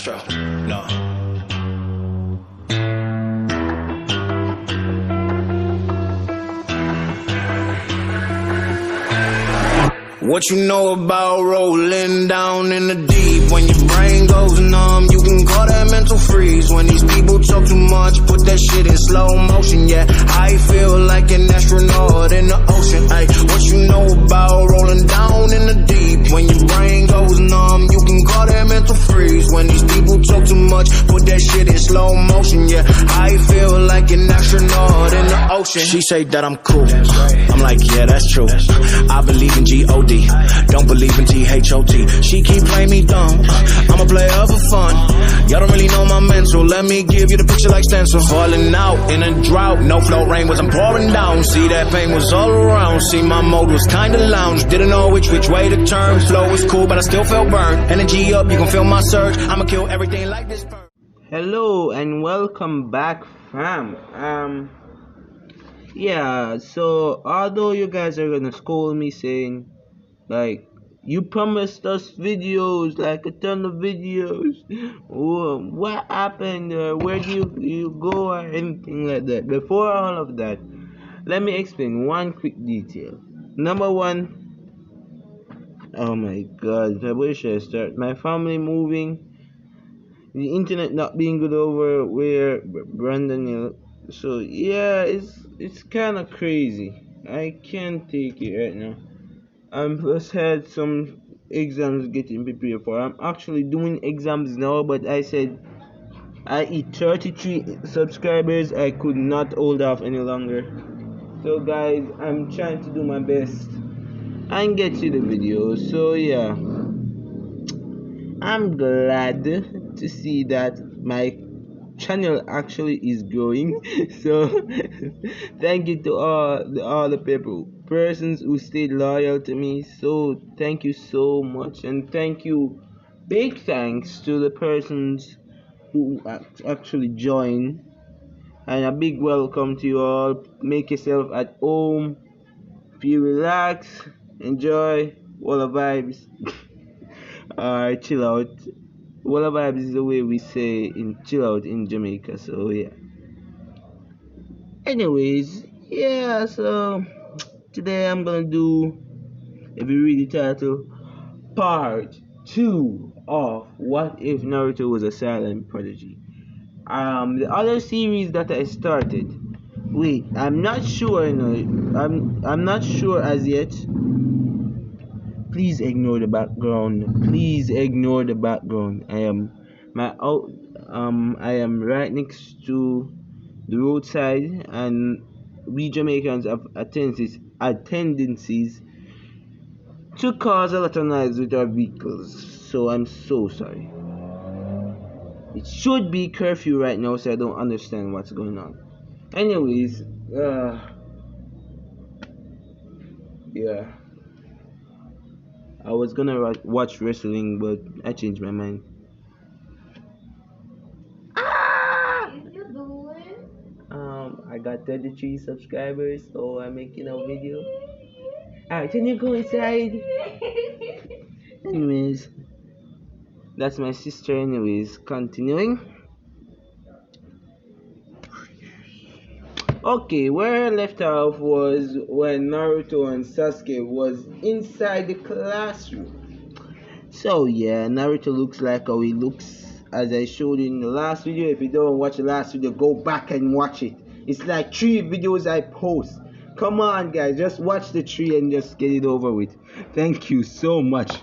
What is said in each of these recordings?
that's true. No. What you know about rolling down in the deep? When your brain goes numb, you can call that mental freeze. When these people talk too much, put that shit in slow motion. Yeah, I feel like an astronaut in the ocean. Ay, what you know about rolling down in the deep? When your brain goes numb, you can call that mental freeze. When these people talk too much, put that shit in slow motion. Yeah, I feel like an astronaut in the ocean. She say that I'm cool. I'm like, yeah, that's true. I believe in G-O-D. Don't believe in T-H-O-T. She keep playing me dumb. I'm a player for fun. Y'all don't really know my mental. Let me give you the picture like stencil. Falling out in a drought. No flow rain was I'm pouring down. See that pain was all around. See my mode was kinda lounge. Didn't know which way to turn. Flow was cool but I still felt burned. Energy up, you can feel my surge. I'ma kill everything like this. Hello and welcome back, fam. Yeah, so although you guys are gonna scold me saying like you promised us videos, like a ton of videos, what happened, or where do you go, or anything like that. Before all of that, let me explain one quick detail. Number one, oh my god, where should I start? My family moving, the internet not being good over where Brandon is. So yeah, it's kind of crazy. I can't take it right now. Plus had some exams getting prepared for. I'm actually doing exams now, but I said I hit 33 subscribers. I could not hold off any longer. So guys, I'm trying to do my best and get you the video. So yeah, I'm glad to see that my channel actually is growing. So thank you to all the persons who stayed loyal to me. So thank you so much, and thank you, big thanks to the persons who actually joined, and a big welcome to you all. Make yourself at home, feel relax, enjoy all the vibes. Chill out. Walla vibes is the way we say in chill out in Jamaica. So yeah. Anyways, yeah. So today I'm gonna do, if you read the title, part 2 of What If Naruto Was a Silent Prodigy. The other series that I started. Wait, I'm not sure. I'm not sure as yet. Please ignore the background. Please ignore the background. I am right next to the roadside, and we Jamaicans have tendencies to cause a lot of noise with our vehicles. So I'm so sorry. It should be curfew right now, so I don't understand what's going on. Anyways, yeah. I was gonna watch wrestling, but I changed my mind. What you doing? I got 33 subscribers, so I'm making a video. Alright, can you go inside? Anyways, that's my sister. Anyways, continuing. Okay, where I left off was when Naruto and Sasuke was inside the classroom. So yeah, Naruto looks like how he looks, as I showed in the last video. If you don't watch the last video, go back and watch it. It's like 3 videos I post. Come on guys, just watch the 3 and just get it over with. Thank you so much.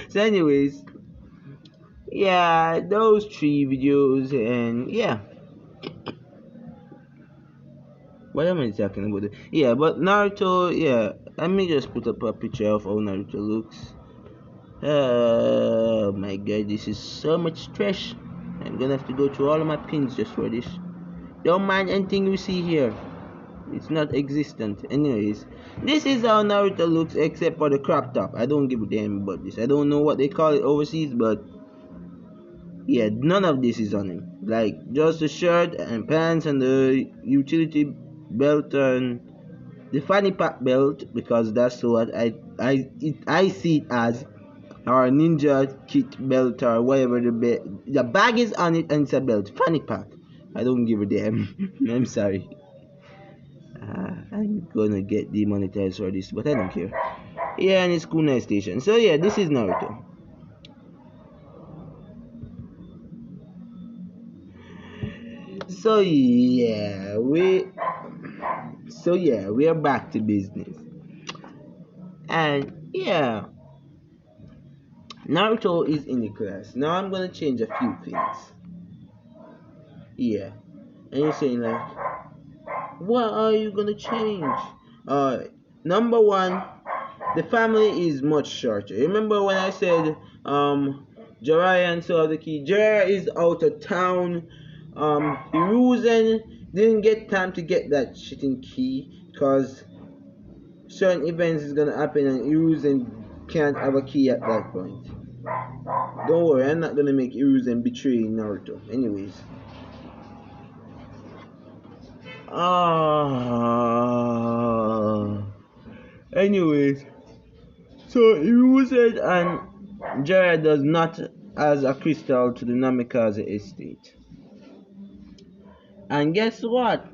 So anyways, yeah, those 3 videos, and yeah. What am I talking about? Yeah, but Naruto, yeah. Let me just put up a picture of how Naruto looks. Oh my god, this is so much trash. I'm gonna have to go through all of my pins just for this. Don't mind anything you see here. It's not existent. Anyways, this is how Naruto looks except for the crop top. I don't give a damn about this. I don't know what they call it overseas, but yeah, none of this is on him. Like, just the shirt and pants and the utility belt and the fanny pack belt, because that's what I see it as. or ninja kit belt or whatever the bag is on it and it's a belt. Fanny pack. I don't give a damn. I'm sorry. I'm gonna get demonetized for this, but I don't care. Yeah, and it's Kunai Station. So yeah, this is Naruto. So we are back to business. And yeah, Naruto is in the class. Now I'm gonna change a few things. Yeah. And you're saying like, what are you gonna change? Uh Number one, the family is much shorter. Remember when I said Jiraiya and Sasuke? Jiraiya is out of town. Hiruzen didn't get time to get that shitting key because certain events is gonna happen and Hiruzen can't have a key at that point. Don't worry, I'm not gonna make Hiruzen betray Naruto. Anyways. Anyways. So Hiruzen and Jiraiya does not as a crystal to the Namikaze estate. And guess what?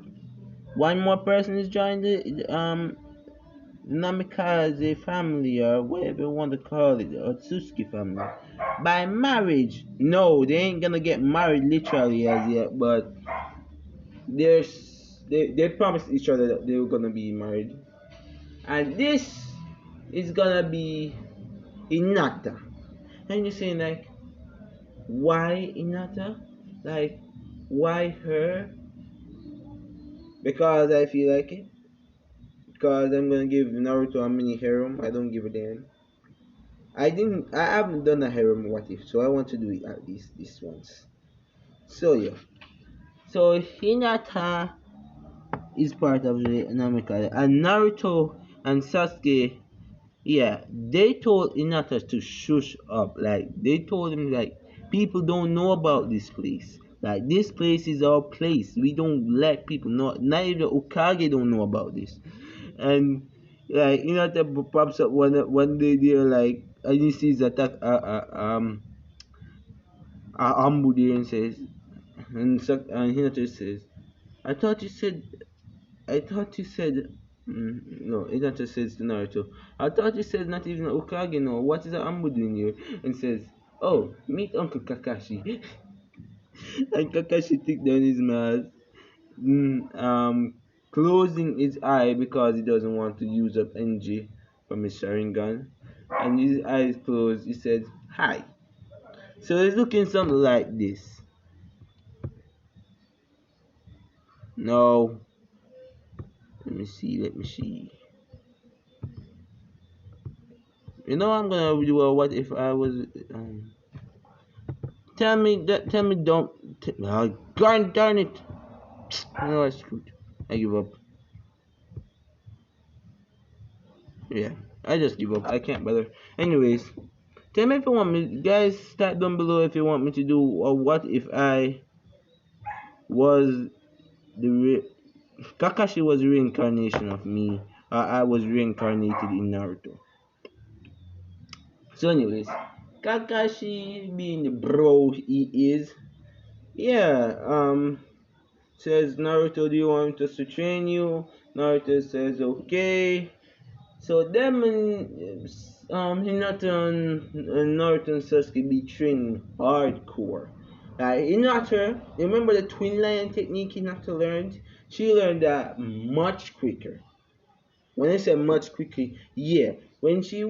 One more person is joining the Namikaze family or whatever you want to call it, or Tsuki family. By marriage. No, they ain't gonna get married literally as yet, but they promised each other that they were gonna be married. And this is gonna be Hinata. And you're saying like, why Hinata? Like, why her? Because I feel like it. Because I'm gonna give Naruto a mini harem. I don't give a damn. I haven't done a harem what if, so I want to do it at least this once. So yeah. So Hinata is part of the Namikaze, and Naruto and Sasuke, yeah, they told Hinata to shush up. Like they told him like people don't know about this place. Like this place is our place. We don't let people know. Not even Okage don't know about this. And like Hinata pops up one day they're like, and he sees attack Ambu there and says, and Hinata says, I thought you said no, Hinata says to Naruto, I thought you said not even Okage no. What is Ambu doing here? And says, oh, meet Uncle Kakashi. And Kakashi took down his mask, closing his eye because he doesn't want to use up energy from his Sharingan. And his eyes closed, he said, hi. So it's looking something like this. No. Let me see. You know I'm gonna do a what if I was tell me don't God darn it. No, I screwed. I give up. Yeah, I just give up. I can't bother. Anyways, tell me if you want me, guys. Start down below if you want me to do or what if I was Kakashi was the reincarnation of me. I was reincarnated in Naruto. So, anyways, Kakashi being the bro he is, yeah. Says Naruto, do you want us to train you? Naruto says okay. So them and Hinata and Naruto and Sasuke be training hardcore. Hinata, remember the twin lion technique Hinata learned? She learned that much quicker. When I say much quicker, yeah. When she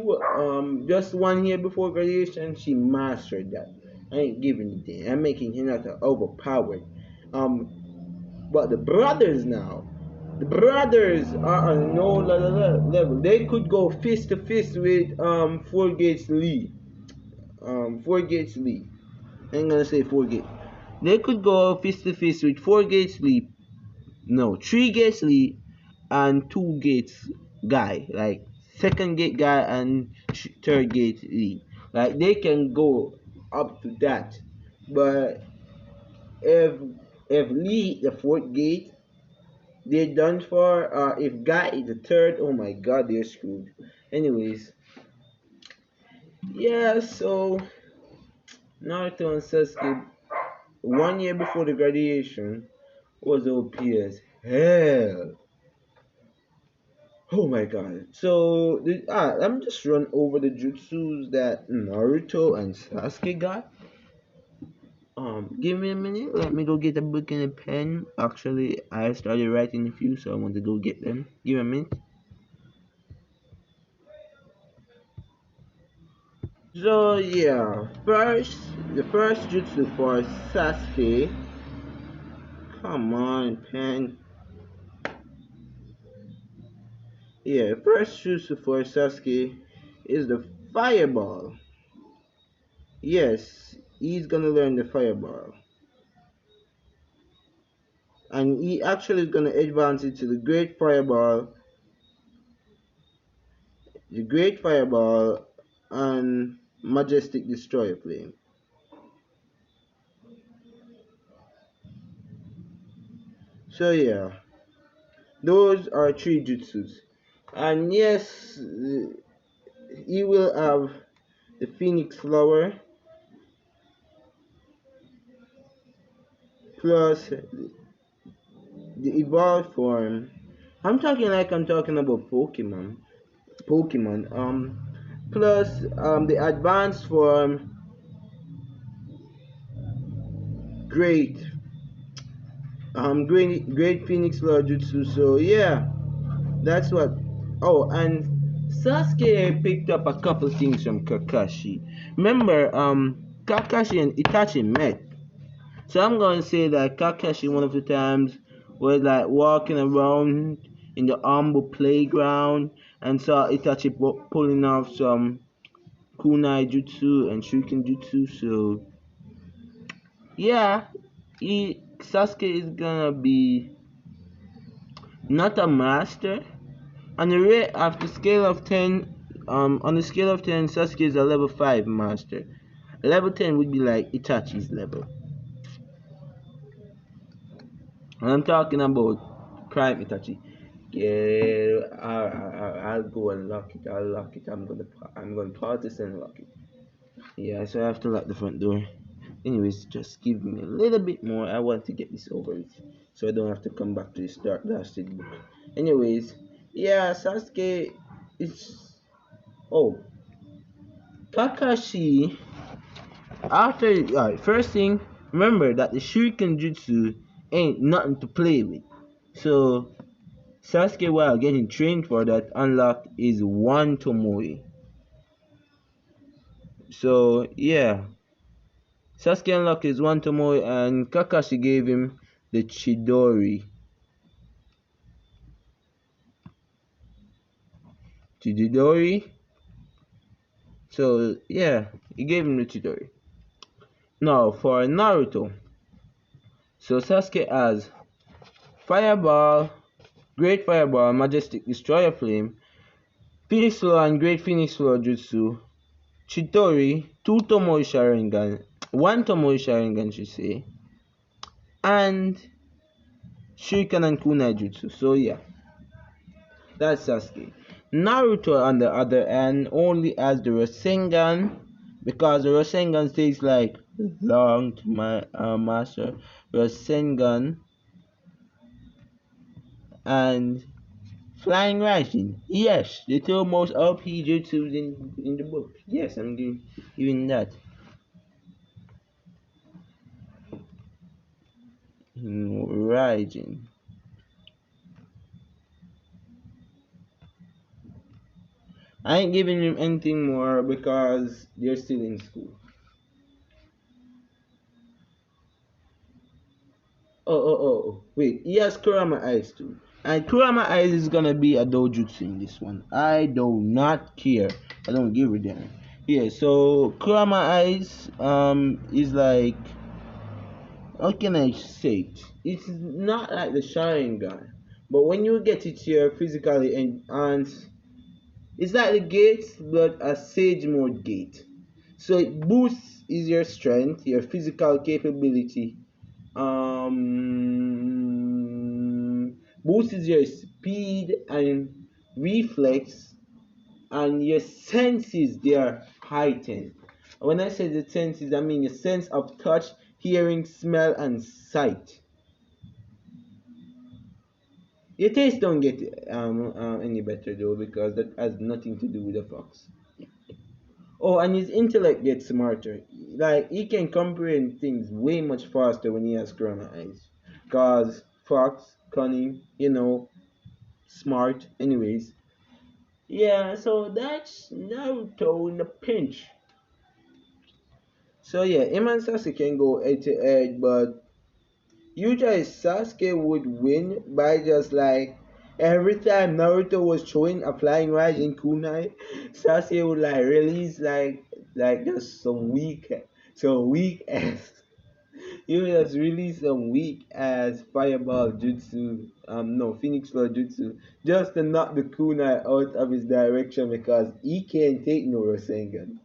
just 1 year before graduation, she mastered that. I ain't giving a damn. I'm making Hinata overpowered. But the brothers now, the brothers are on no level. They could go fist to fist with Four Gates Lee. Four Gates Lee. I ain't gonna say Four Gates. They could go fist to fist with Four Gates Lee. No, Three Gates Lee and Two Gates guy. Like second gate guy and third gate Lee. Like they can go up to that. But if Lee the fourth gate, they're done for. If Guy is the third, oh my god, they're screwed. Anyways, Yeah, so Naruto and Sasuke 1 year before the graduation was OP as hell. Oh my god. So let me just run over the jutsus that Naruto and Sasuke got. Give me a minute. Let me go get a book and a pen. Actually, I started writing a few, so I want to go get them. Give me a minute. So yeah, the first jutsu for Sasuke. Come on, pen. Yeah, first jutsu for Sasuke is the fireball. Yes, he's gonna learn the fireball, and he actually is gonna advance it to the great fireball, and majestic destroyer flame. So yeah, those are three jutsus, and yes, he will have the phoenix flower plus the evolved form. I'm talking like I'm talking about Pokemon. Pokemon. Plus the advanced form, great. Great Phoenix Lord Jutsu. So yeah, that's what. Oh, and Sasuke picked up a couple things from Kakashi. Remember, Kakashi and Itachi met. So I'm gonna say that Kakashi one of the times was like walking around in the Ambo playground and saw Itachi pulling off some kunai jutsu and shuriken jutsu. So yeah, Sasuke is gonna be not a master. On the rate of the scale of 10, on the scale of 10, Sasuke is a level 5 master. Level 10 would be like Itachi's level. And I'm talking about Prime Itachi. Yeah, I'll go and lock it. I'll lock it. I'm gonna practice and lock it. Yeah, so I have to lock the front door. Anyways, just give me a little bit more. I want to get this over with, so I don't have to come back to this dark blasted book. Anyways, yeah, Sasuke is. Oh, Kakashi. After first thing, remember that the Shuriken Jutsu ain't nothing to play with. So Sasuke, while getting trained for that, unlocked is one Tomoe. So yeah, Sasuke unlocked his one Tomoe, and Kakashi gave him the Chidori. Chidori. So yeah, he gave him the Chidori. Now for Naruto. So Sasuke has Fireball, Great Fireball, Majestic Destroyer Flame, Phoenix Flow and Great Phoenix Flow Jutsu, Chidori, two Tomoe Sharingan, one Tomoe Sharingan should say, and Shuriken and Kunai Jutsu. So yeah, that's Sasuke. Naruto on the other hand only has the Rasengan, because the Rasengan stays like long to my master Rasengan and Flying Rising. Yes, the two most OP jutsus in the book. Yes, I'm giving that. Rising. I ain't giving him anything more because they're still in school. Wait, he has Kurama Eyes too. And Kurama Eyes is gonna be a dojutsu in this one. I do not care. I don't give a damn. Yeah, so Kurama Eyes is like, how can I say it? It's not like the Sharingan. But when you get it here physically enhanced, it's like the gates but a sage mode gate. So it boosts is your strength, your physical capability, boosts your speed and reflex, and your senses they are heightened. When I say the senses, I mean your sense of touch, hearing, smell, and sight. Your taste don't get any better though, because that has nothing to do with the fox. Oh, and his intellect gets smarter. Like he can comprehend things way much faster when he has corona eyes. Cause fox, cunning, smart. Anyways, yeah. So that's Naruto in a pinch. So yeah, him and Sasuke can go head to head, but usually Sasuke would win by just like every time Naruto was showing a flying rising kunai, Sasuke would like release like just some weak ass. He would just release some weak ass fireball jutsu, no Phoenix Flow jutsu, just to knock the kunai out of his direction because he can't take no Rasengan.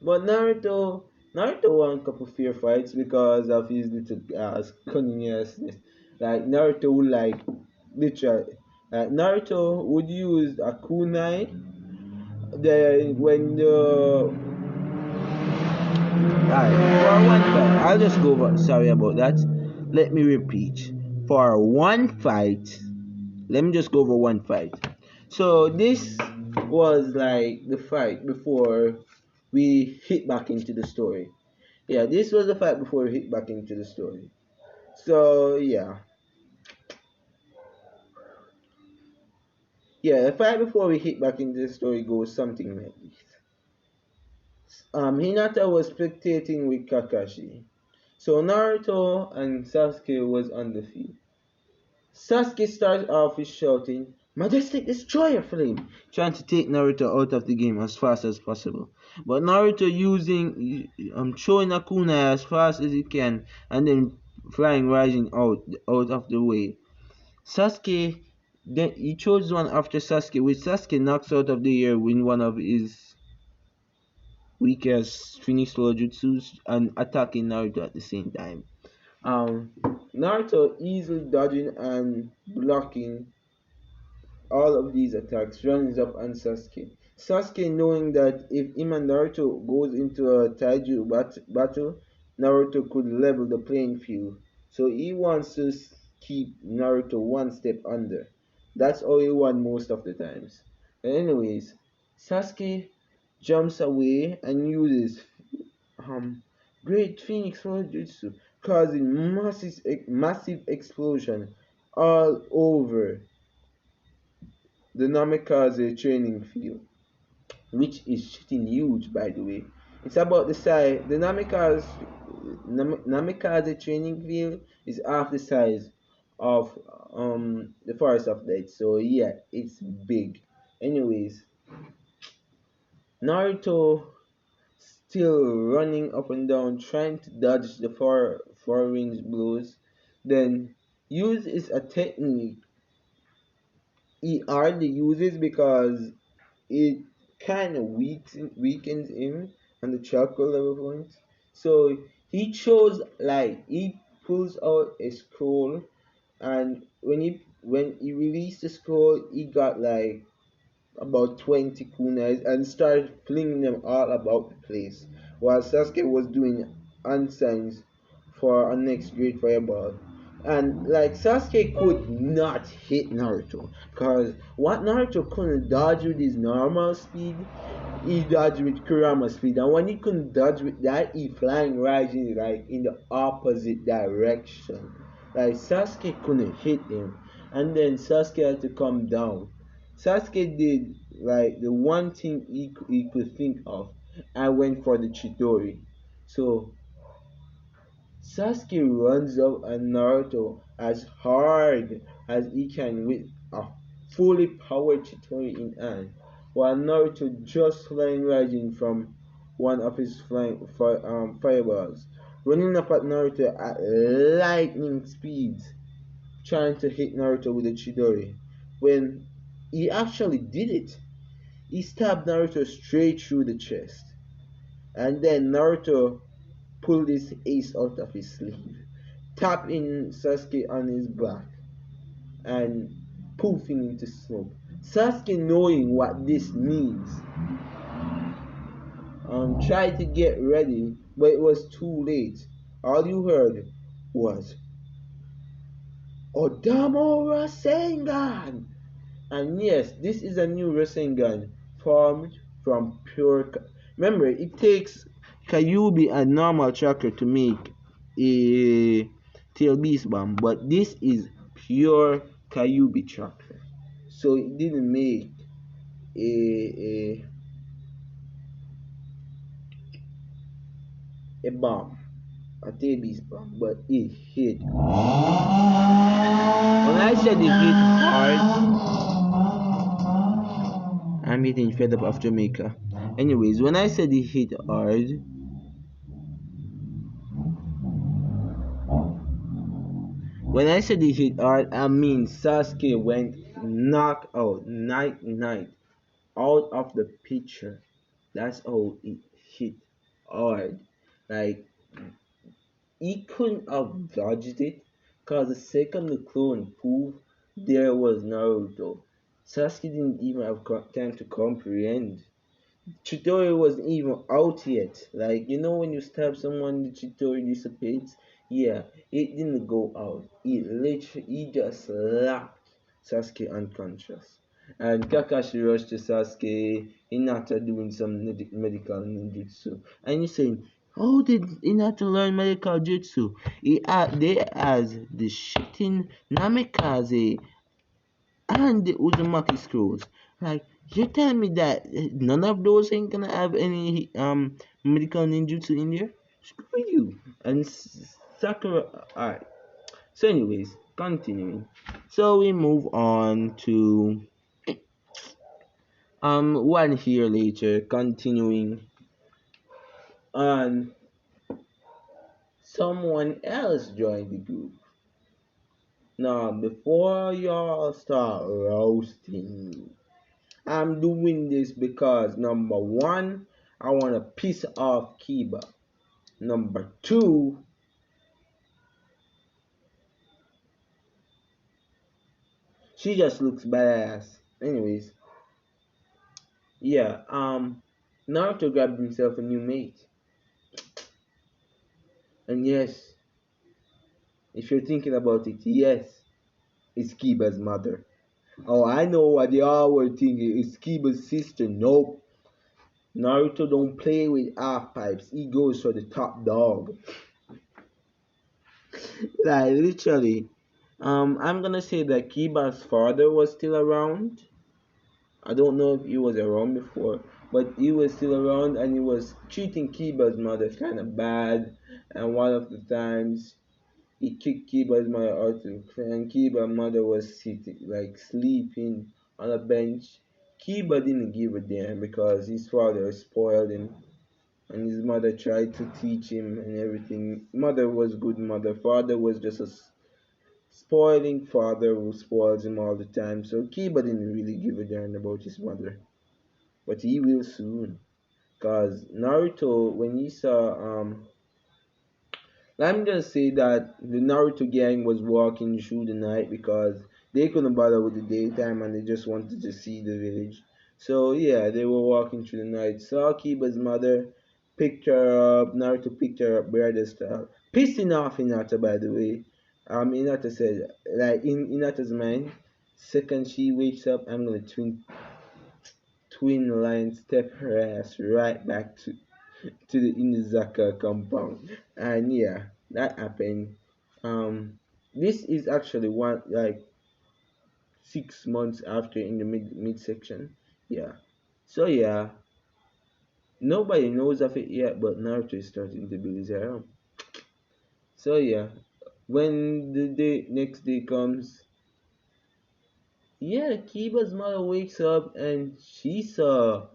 But Naruto won a couple fair fights because of his little cunningness. Like Naruto would literally, Naruto would use a kunai. Then when the alright, for one fight, I'll just go over. Sorry about that. Let me repeat. For one fight, let me just go over one fight. So this was like the fight before we hit back into the story. Yeah, this was the fight before we hit back into the story. So yeah, the fight before we hit back into the story goes something like this. Hinata was spectating with Kakashi. So Naruto and Sasuke was on the field. Sasuke starts off with shouting, "Majestic Destroyer Flame!" trying to take Naruto out of the game as fast as possible. But Naruto throwing a kunai as fast as he can and then flying rising out of the way. Sasuke then he chose one after Sasuke, which Sasuke knocks out of the air with one of his weakest Phoenix Flow jutsus and attacking Naruto at the same time. Um, Naruto easily dodging and blocking all of these attacks, runs up on Sasuke. Sasuke knowing that if him and Naruto goes into a taiju battle, Naruto could level the playing field. So he wants to keep Naruto one step under. That's all he wants most of the times. But anyways, Sasuke jumps away and uses Great Phoenix Flow Jutsu, causing massive explosion all over the Namikaze training field, which is shitting huge, by the way. It's about the size. The Namikaze training field is half the size of the Forest of Death. So yeah, it's big. Anyways, Naruto still running up and down, trying to dodge the four rings blows. Then use is a technique he hardly uses because it kind of weakens him on the chakra level points. So he pulls out a scroll, and when he released the scroll, he got like about 20 kunais and started flinging them all about the place, while Sasuke was doing unsigns for a next great fireball. And like Sasuke could not hit Naruto, because what Naruto couldn't dodge with his normal speed, he dodged with Kurama speed. And when he couldn't dodge with that, he flying rising like in the opposite direction. Like Sasuke couldn't hit him. And then Sasuke had to come down. Sasuke did like the one thing he could think of and went for the Chidori. So Sasuke runs up at Naruto as hard as he can with a fully powered Chidori in hand, while Naruto just flying rising from one of his fireballs, running up at Naruto at lightning speeds, trying to hit Naruto with the Chidori. When he actually did it, he stabbed Naruto straight through the chest. And then Naruto pulled his ace out of his sleeve, tapping Sasuke on his back, and poofing into smoke. Sasuke, knowing what this means, tried to get ready, but it was too late. All you heard was Odamo Rasengan! And yes, this is a new Rasengan formed from pure. Remember, it takes Kyuubi and normal chakra to make a tail beast bomb, but this is pure Kyuubi chakra. So it didn't make a a bomb, a tail beast bomb, but it hit. When I said it hit hard, I'm getting fed up of Jamaica. Anyways, when I said it hit hard, when I said it hit hard, I mean Sasuke went knocked out, night, out of the picture. That's how it hit hard. Like, he couldn't have dodged it, cause the second the clone proved there was Naruto, Sasuke didn't even have time to comprehend. Tutorial wasn't even out yet. Like, you know, when you stab someone, the tutorial dissipates. Yeah, it didn't go out. He just slapped Sasuke unconscious. And Kakashi rushed to Sasuke, Hinata doing some medical ninjutsu. And you're saying, how did Hinata learn medical jutsu? They has the shitting Namikaze and the Uzumaki scrolls. Like, you tell me that none of those ain't gonna have any medical ninjutsu in there? Screw you. And Sakura. Alright. So, anyways, continuing. So we move on to 1 year later, continuing on. Someone else joined the group. Now, before y'all start roasting me, I'm doing this because number one, I want to piss off Kiba. Number two, she just looks badass. Anyways, yeah, Naruto grabbed himself a new mate. And yes, if you're thinking about it, yes, it's Kiba's mother. Oh, I know what they all were thinking. It's Kiba's sister. Nope. Naruto don't play with half pipes. He goes for the top dog. Like, literally. I'm gonna say that Kiba's father was still around. I don't know if he was around before, but he was still around and he was treating Kiba's mother kind of bad. And one of the times he kicked Kiba's mother out, and Kiba's mother was sitting, like sleeping on a bench. Kiba didn't give a damn because his father spoiled him, and his mother tried to teach him and everything. Mother was good mother. Father was just a spoiling father who spoils him all the time. So Kiba didn't really give a damn about his mother, but he will soon. Cause Naruto, when he saw I'm gonna say that the Naruto gang was walking through the night because they couldn't bother with the daytime and they just wanted to see the village. So yeah, they were walking through the night. Saw Kiba's mother, picked her up. Naruto picked her up, brother style, pissing off Hinata, by the way. Hinata said, like in Hinata's mind, second she wakes up, I'm gonna twin line step her ass right back to the Inuzaka compound. And yeah, that happened. This is actually one like 6 months after in the midsection. Yeah. So yeah, nobody knows of it yet, but Naruto is starting to build his harem. So yeah, when the next day comes, yeah, Kiba's mother wakes up and she saw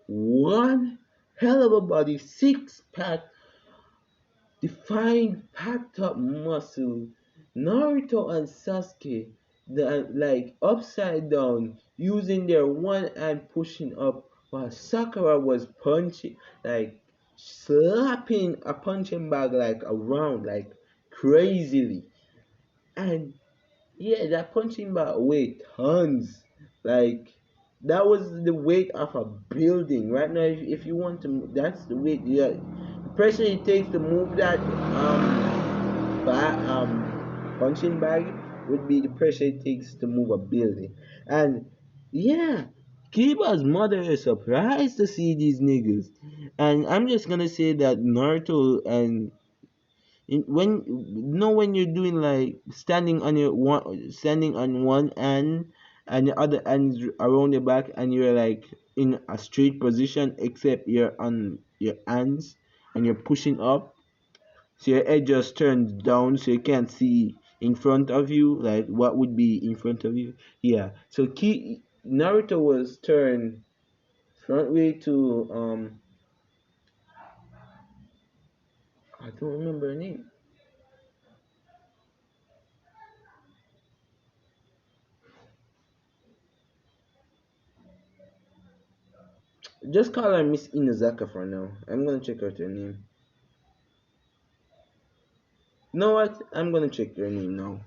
one hell of a body, 6 pack, defined packed up muscle. Naruto and Sasuke, like upside down, using their one hand pushing up, while Sakura was punching, like slapping a punching bag like around, like crazily. And yeah, that punching bag weighed tons. Like that was the weight of a building. Right now, if you want to, that's the weight. Yeah, the pressure it takes to move that punching bag would be the pressure it takes to move a building. And yeah, Kiba's mother is surprised to see these niggas. And I'm just gonna say that Naruto and when when you're doing like standing on one hand and the other hand around your back and you're like in a straight position except you're on your hands and you're pushing up, so your head just turns down so you can't see in front of you, like what would be in front of you. Yeah, so Naruto was turned front way to I don't remember her name. Just call her Miss Inazaka for now. I'm gonna check out her name. You know what? I'm gonna check her name now.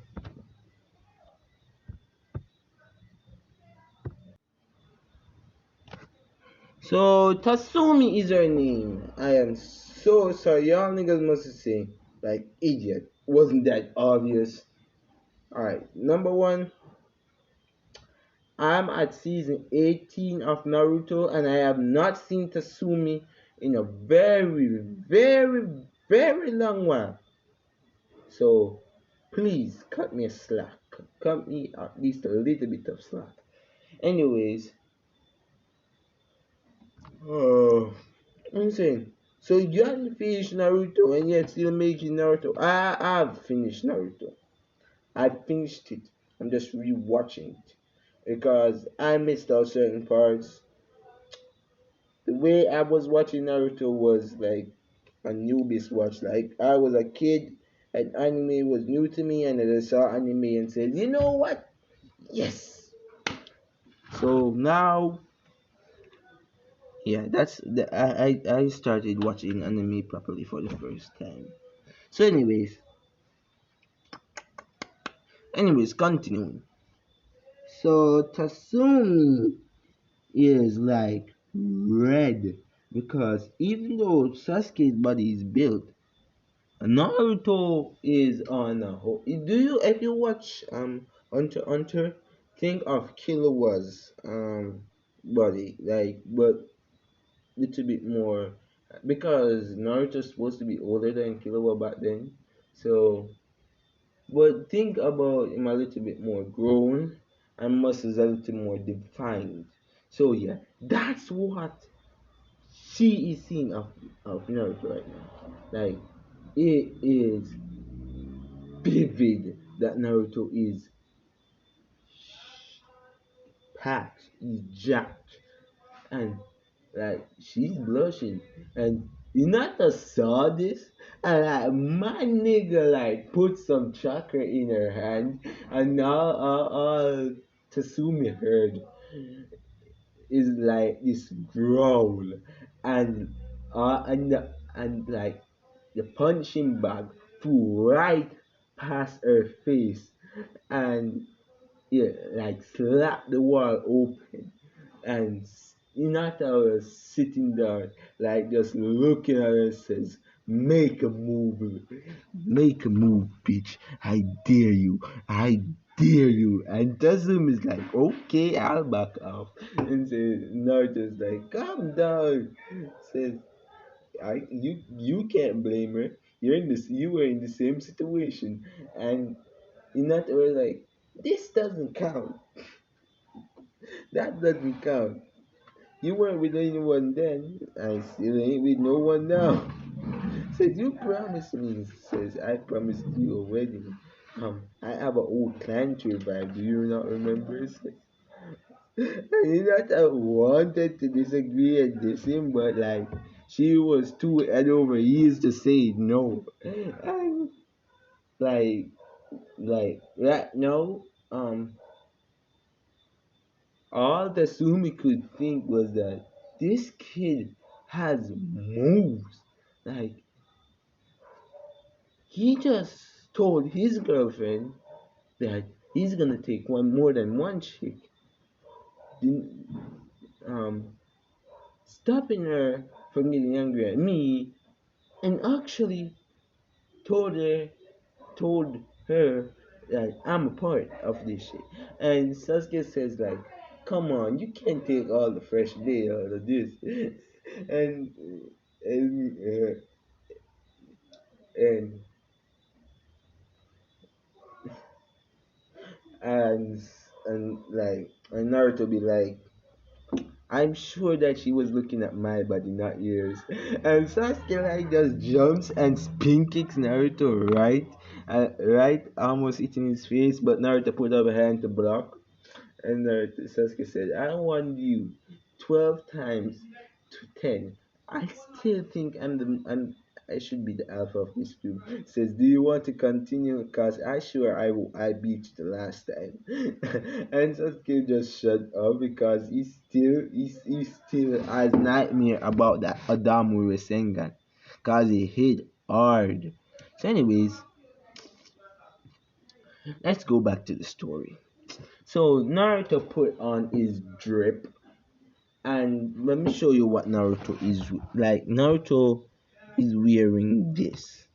So Tatsumi is her name. I am so sorry. Y'all niggas must say like idiot. Wasn't that obvious? Alright, number one, I'm at season 18 of Naruto and I have not seen Tatsumi in a very long while. So please cut me a slack. Cut me at least a little bit of slack. Anyways, oh, I'm saying. So you haven't finished Naruto and yet still making Naruto. I've finished Naruto. I finished it. I'm just rewatching it because I missed out certain parts. The way I was watching Naruto was like a newbie's watch. Like I was a kid and anime was new to me, and then I saw anime and said, you know what? Yes. So now, yeah, that's the I started watching anime properly for the first time. So, anyways, continuing. So Tatsumi is like red because even though Sasuke's body is built, Naruto is on a whole. Do you if you watch Hunter x Hunter, think of Killua's body like but little bit more because Naruto's supposed to be older than Killua back then. So but think about him a little bit more grown and muscles a little more defined. So yeah, that's what she is seeing of Naruto right now. Like it is vivid that Naruto is packed, is jacked, and like she's blushing. And Hinata saw this, and like my nigga like put some chakra in her hand, and now all Tasumi heard is like this growl, and and like the punching bag flew right past her face, and yeah, like slap the wall open, and Hinata was sitting there, like just looking at her, says, make a move, bitch, I dare you, I dare you." And Tazum is like, "Okay, I'll back off." And says, Naruto's like, "Calm down." Says, you can't blame her. You were in the same situation, and Hinata was like, "This doesn't count. That doesn't count. You weren't with anyone then. I still ain't with no one now." Says, "You promised me." Says, "I promised you a wedding. I have an old clan to revive. Do you not remember?" Says, and not I wanted to disagree and diss him, but like she was too head over heels to say no. And like right now, all Tasumi could think was that this kid has moves. Like he just told his girlfriend that he's gonna take one more than one chick. um, stopping her from getting angry at me, and actually told her told her that I'm a part of this shit. And Sasuke says like, "Come on, you can't take all the fresh day out of this." and and and and and Naruto be like, I'm sure that she was looking at my body, not yours. And Sasuke like just jumps and spin kicks Naruto right, almost hitting his face, but Naruto put up a hand to block. And Sasuke said, I want you 12 times to 10. I still think I should be the alpha of this group. Says, do you want to continue? Because I beat you the last time. And Sasuke just shut up because he still has nightmare about that Adamu Rasengan. Because he hit hard. So anyways, let's go back to the story. So Naruto put on his drip, and let me show you what Naruto is like. Naruto is wearing this.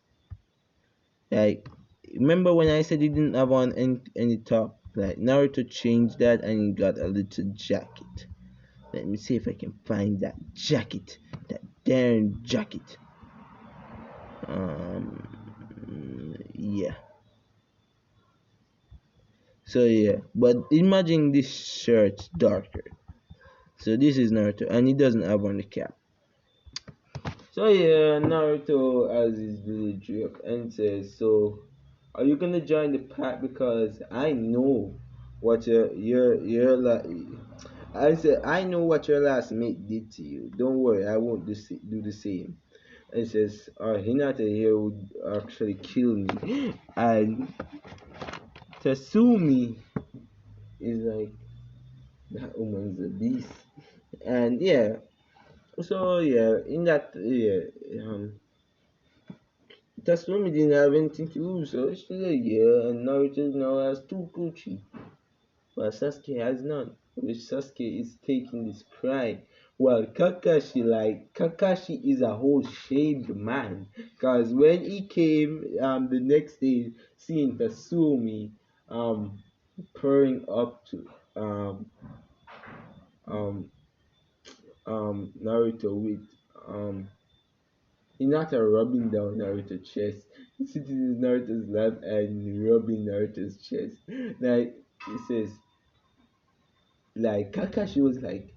Like, remember when I said he didn't have on any top? Like Naruto changed that and he got a little jacket. Let me see if I can find that jacket, that darn jacket. Yeah. So yeah, but imagine this shirt darker. So this is Naruto, and he doesn't have on the cap. So yeah, Naruto has his little joke and says, "So, are you gonna join the pack? Because I know what your like." I said, "I know what your last mate did to you. Don't worry, I won't do the same." And he says, "Hinata here would actually kill me," and Tatsumi is like, "That woman's a beast," and yeah. So yeah, in that Tatsumi didn't have anything to lose, so she's like, yeah, and Naruto now has two Gucci, but Sasuke has none. Which Sasuke is taking this pride. While Kakashi is a whole shaved man, cause when he came the next day, seeing Tatsumi um purring up to um Naruto with um Hinata rubbing down Naruto's chest. He's sitting in Naruto's lap and rubbing Naruto's chest. Like he says, like Kakashi was like,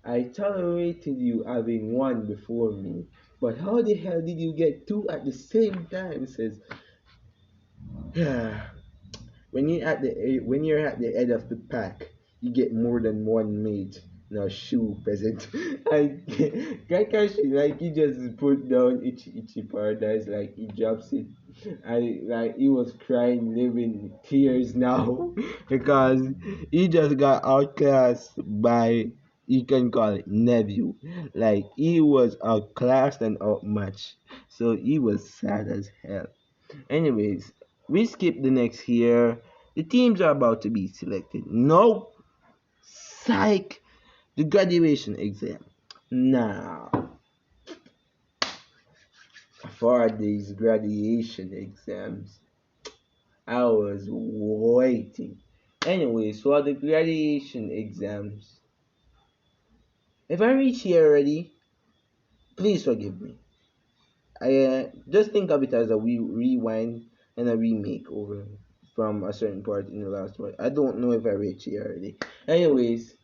I tolerated you having one before me, but how the hell did you get two at the same time? He says, yeah. When you're at the head of the pack, you get more than one mate. Now shoe peasant. Like Kakashi, like he just put down Ichi Paradise, like he drops it. I like he was crying, living tears now because he just got outclassed by, you can call it nephew. Like he was outclassed and outmatched, so he was sad as hell. Anyways, we skip the next here. The teams are about to be selected. No, psych, the graduation exam. Now, for these graduation exams, I was waiting. Anyways, for the graduation exams, if I reach here already, please forgive me. I just think of it as a rewind and a remake over from a certain part in the last one. I don't know if I reached here already. Anyways,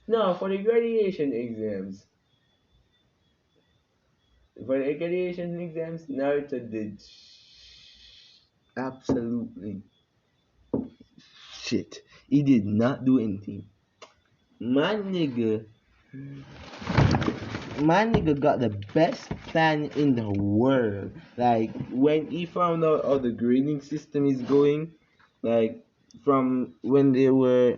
now for the graduation exams. For the graduation exams, Naruto did absolutely shit. He did not do anything. My nigga, my nigga got the best plan in the world. Like when he found out how the grading system is going, like from when they were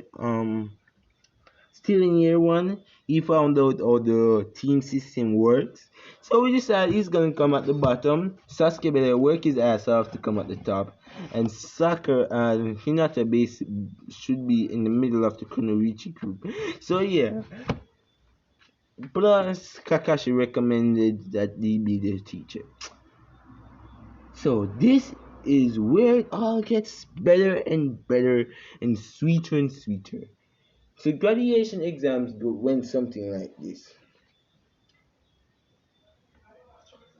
still in year one, he found out how the team system works. So we decided he's gonna come at the bottom. Sasuke better work his ass off to come at the top. And Sakura and Hinata base should be in the middle of the Kunoichi group. So yeah. Plus Kakashi recommended that they be their teacher. So this is where it all gets better and better and sweeter and sweeter. So graduation exams went something like this.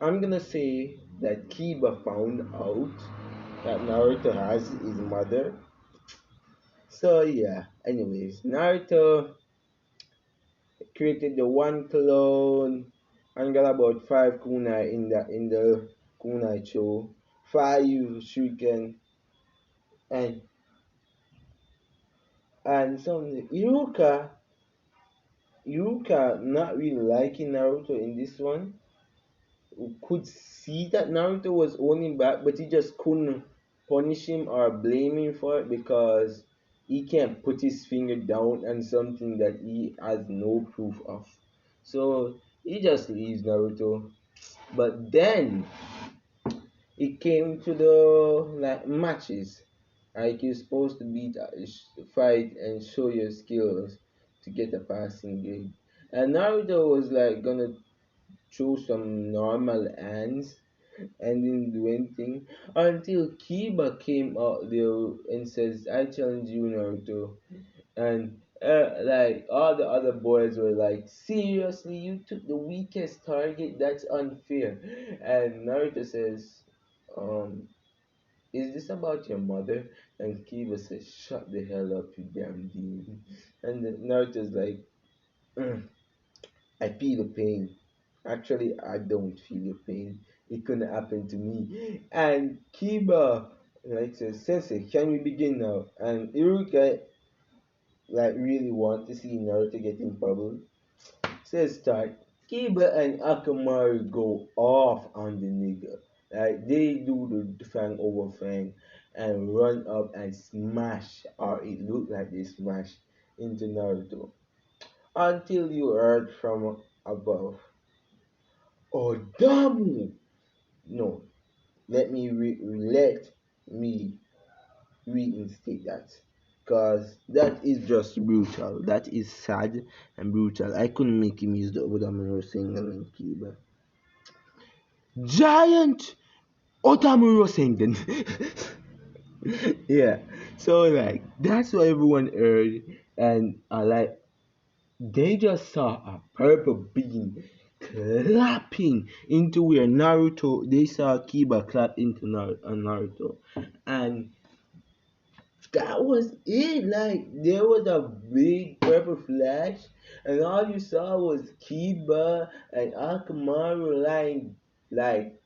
I'm gonna say that Kiba found out that Naruto has his mother. So yeah, anyways, Naruto created the one clone and got about 5 kunai in the kunai show. 5 shuriken and some Iruka not really liking Naruto in this one. Could see that Naruto was owning back, but he just couldn't punish him or blame him for it because he can't put his finger down on something that he has no proof of. So he just leaves Naruto. But then it came to the like matches. Like you're supposed to beat fight and show your skills to get a passing grade. And Naruto was like gonna throw some normal hands and didn't do anything until Kiba came out there and says, "I challenge you, Naruto." And like all the other boys were like, "Seriously, you took the weakest target? That's unfair." And Naruto says, um, "Is this about your mother?" And Kiba says, "Shut the hell up, you damn demon." And Naruto's like, "Mm, I feel the pain. Actually, I don't feel the pain. It couldn't happen to me." And Kiba like says, "Sensei, can we begin now?" And Iruka like really want to see Naruto get in trouble. Says start. Kiba and Akamaru go off on the nigga. Like they do the fang over fang and run up and smash, or it looked like they smash into Naruto. Until you heard from above, "Odamu!" No, let me reinstate that. Cause that is just brutal. That is sad and brutal. I couldn't make him use the Odamu single in Kiba. Giant Otamuro Sengen. Yeah. So like that's what everyone heard and like they just saw a purple beam clapping into where Naruto they saw Kiba clap into Naruto. And that was it. Like there was a big purple flash and all you saw was Kiba and Akamaru lying like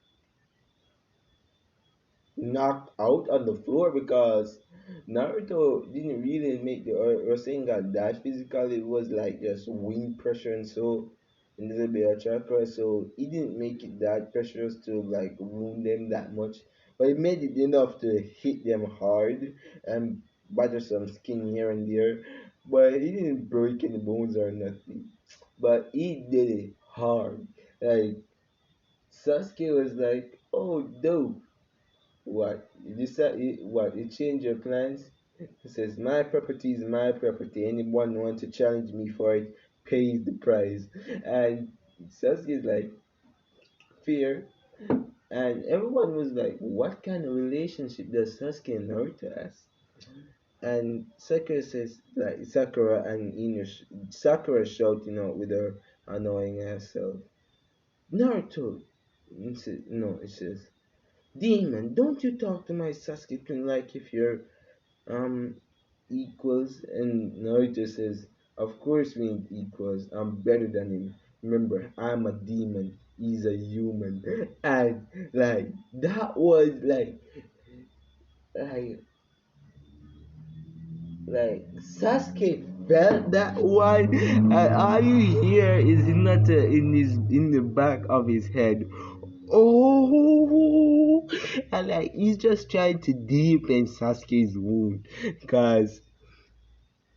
knocked out on the floor because Naruto didn't really make the Rasengan dash physical. It was like just wind pressure and so a little bit of chakra. So he didn't make it that pressurous to like wound them that much. But it made it enough to hit them hard and batter some skin here and there. But he didn't break any bones or nothing. But he did it hard. Like Sasuke was like, "Oh, dope." What? You decide what? You change your plans? It says my property is my property. Anyone want to challenge me for it pays the price. And Sasuke is like fear. And everyone was like, what kind of relationship does Sasuke and Naruto have? And Sakura says like Sakura and Sakura shouting out with her annoying ass self. Naruto. No, it says Demon, don't you talk to my Sasuke twin like if you're um equals. And Naruto says, "Of course we ain't equals. I'm better than him. Remember, I'm a demon. He's a human." And like that was like like Sasuke felt that one, and all you hear is Hinata in the back of his head. Oh, and like he's just trying to deepen Sasuke's wound, cause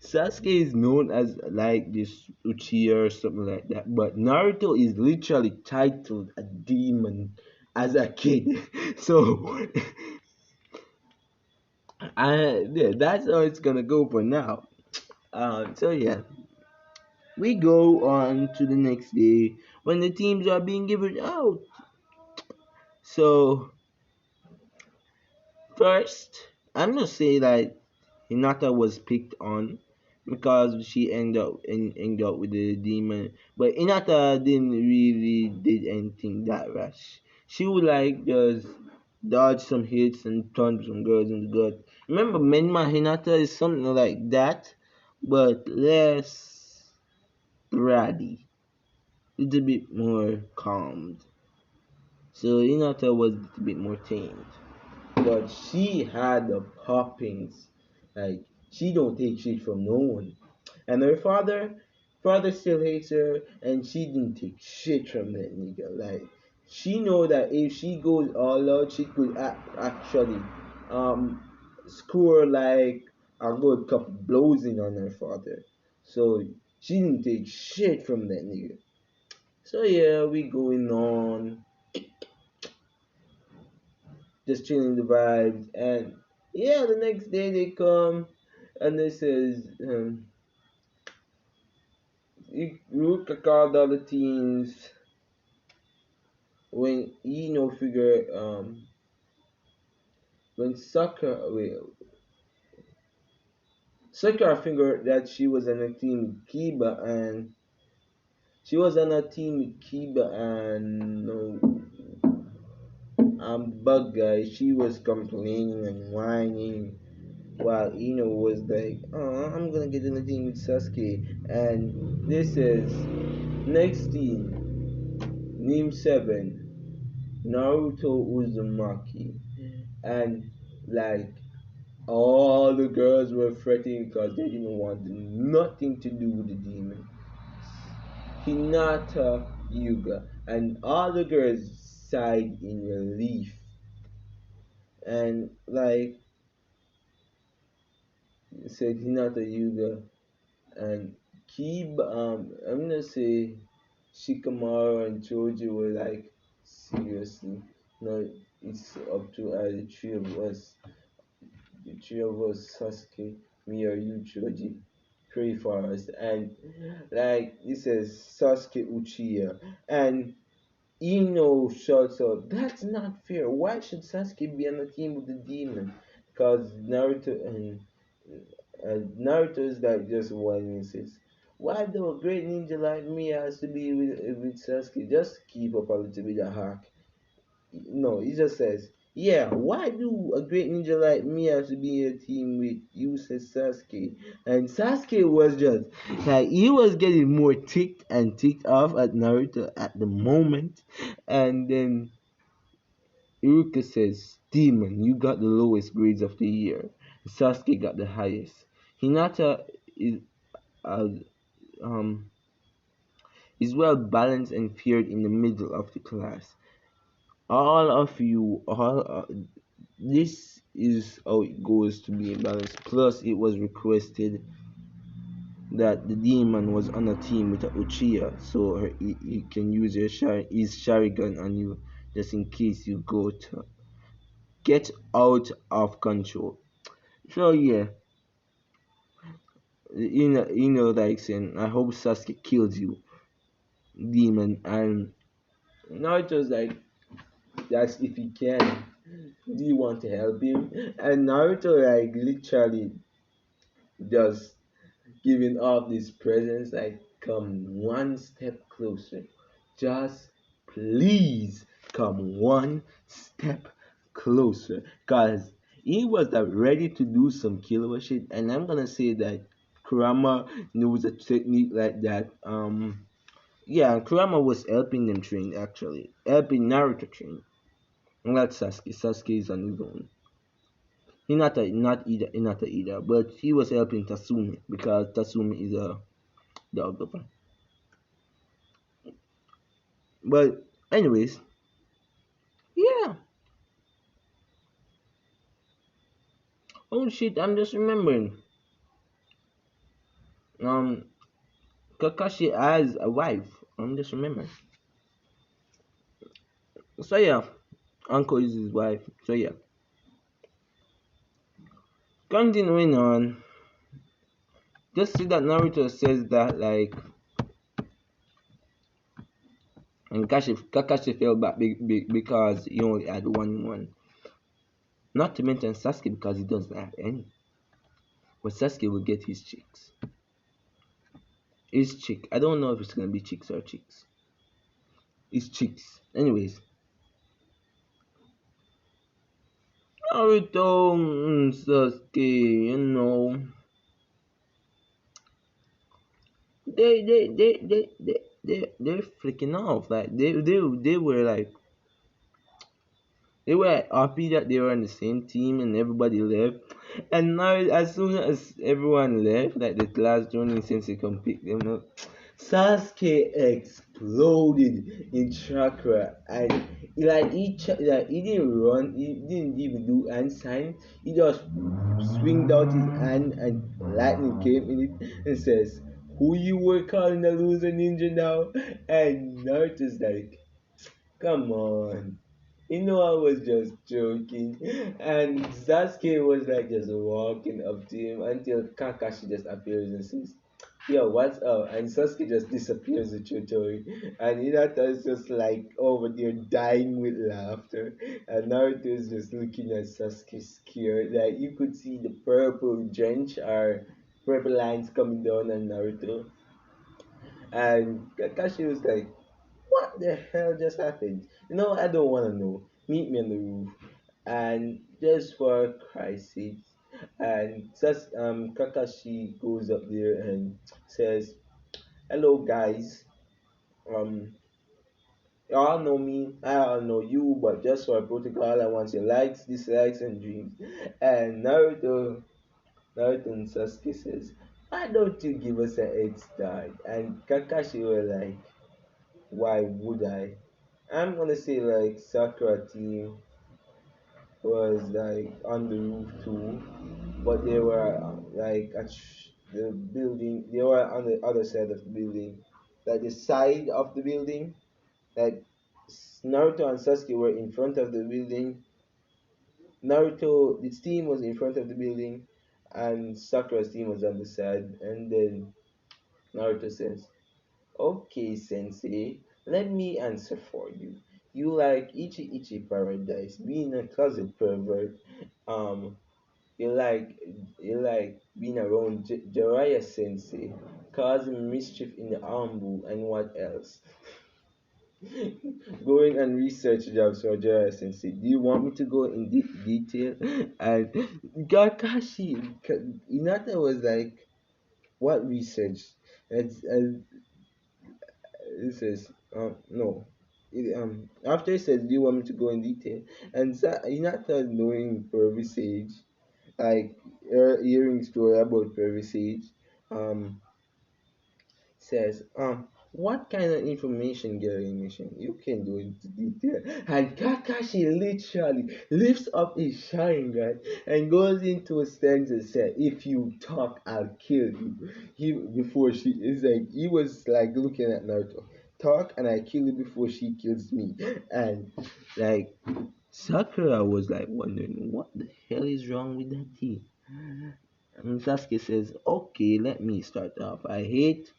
Sasuke is known as like this Uchiha or something like that, but Naruto is literally titled a demon as a kid. So, yeah, that's how it's gonna go for now. So yeah, we go on to the next day when the teams are being given out. So first, I'm gonna say that Hinata was picked on because she ended up with the demon. But Hinata didn't really did anything that rash. She would like just dodge some hits and punch some girls in the gut. Remember, Menma Hinata is something like that, but less bratty, little bit more calmed. So Hinata was a little bit more tamed. But she had the poppings. Like she don't take shit from no one. And her father still hates her, and she didn't take shit from that nigga. Like she know that if she goes all out, she could actually um score like a good couple blows in on her father. So she didn't take shit from that nigga. So yeah, we going on just chilling the vibes. And yeah, the next day they come and they says, Ruka called all the teams when Eno figure when Sakura figured that she was on a team with Kiba and she was on a team with Kiba and no bug guy. She was complaining and whining while Eno was like, "Oh, I'm gonna get in a team with Sasuke." And this is next team, name 7, Naruto Uzumaki, and like all the girls were fretting because they didn't want nothing to do with the demon. Hinata Yuga, and all the girls sighed in relief. And like said Hinata Yuga, and Keeb, I'm gonna say Shikamaru and Choji were like, seriously, no, it's up to the three of us. The three of us, Sasuke, me or you, Choji. Pray for us. And like, this is Sasuke Uchiha. And Ino shouts out, that's not fair. Why should Sasuke be on the team with the demon? Because Naruto is like just whining and says, why do a great ninja like me has to be with Sasuke? Just keep up a little bit of hack. No, he just says, yeah, why do a great ninja like me have to be in a team with you, says Sasuke? And Sasuke was just like, he was getting more ticked and ticked off at Naruto at the moment. And then Iruka says, demon, you got the lowest grades of the year. Sasuke got the highest. Hinata is uh, um is well balanced and paired in the middle of the class. All of you, all this is how it goes to be balanced. Plus, it was requested that the demon was on a team with a Uchiha, so he can use his Sharingan on you just in case you go to get out of control. So yeah, like saying, I hope Sasuke kills you, demon, and Naruto's like, that's if he can. Do you want to help him? And Naruto like literally just giving off this presence, like come one step closer. Just please come one step closer. Cause he was ready to do some killer shit, and I'm gonna say that Kurama knows a technique like that. Yeah, Kurama was helping them train actually, helping Naruto train. Not Sasuke. Sasuke is on his own. Hinata either, but he was helping Tasumi because Tasumi is a dog lover. But anyways, yeah. Oh shit, I'm just remembering. Um, Kakashi has a wife. Just remember. So yeah, Uncle is his wife. So yeah, continuing on, just see that Naruto says that like, and Kakashi fell back because he only had one. Not to mention Sasuke because he doesn't have any. But Sasuke will get his chicks. His chick. I don't know if it's gonna be chicks or chicks. His chicks. Anyways, Naruto and Sasuke, they're flicking off. Like they were like they were happy that they were on the same team and everybody left. And now, as soon as everyone left, like the last joining since they come pick them up, Sasuke exploded in chakra, and like he didn't run, he didn't even do hand sign. He just swinged out his hand, and lightning came in it and says, "Who you were calling a loser ninja now?" And Naruto's like, "Come on." I was just joking. And Sasuke was like just walking up to him until Kakashi just appears and says, "Yo, what's up?" And Sasuke just disappears with Chotori. And Hinata's just like over there dying with laughter. And Naruto is just looking at Sasuke scared. Like you could see the purple drench or purple lines coming down on Naruto. And Kakashi was like, "What the hell just happened?" I don't want to know. Meet me on the roof. And just for Christ's sake, and Kakashi goes up there and says, "Hello, guys. Um, y'all know me. I all know you, but just for protocol, I want your likes, dislikes, and dreams." And Naruto and Sasuke says, "Why don't you give us a head start?" And Kakashi was like, "Why would I?" I'm gonna say like Sakura team was like on the roof too, but they were like at the building. They were on the other side of the building, like the side of the building. Like Naruto and Sasuke were in front of the building. Naruto, its team was in front of the building, and Sakura's team was on the side. And then Naruto says, "Okay, Sensei, let me answer for you. You like Ichi Ichi Paradise, being a closet pervert. Um, you like you like being around Jiraiya Sensei, causing mischief in the Ambu, and what else? Going and research jobs for Jiraiya Sensei. Do you want me to go in detail?" And Kakashi, Hinata was like, "What research?" And it says, no. After he says, "Do you want me to go in detail?" And Hinata, knowing Pervy Sage, like hearing story about Pervy Sage, um, says, "What kind of information gathering mission? You can do into detail." And Kakashi literally lifts up his Sharingan and goes into a stance and said, "If you talk, I'll kill you." He was like looking at Naruto. "Talk and I kill you before she kills me." And like Sakura was like wondering what the hell is wrong with that tea. And Sasuke says, "Okay, let me start off. I hate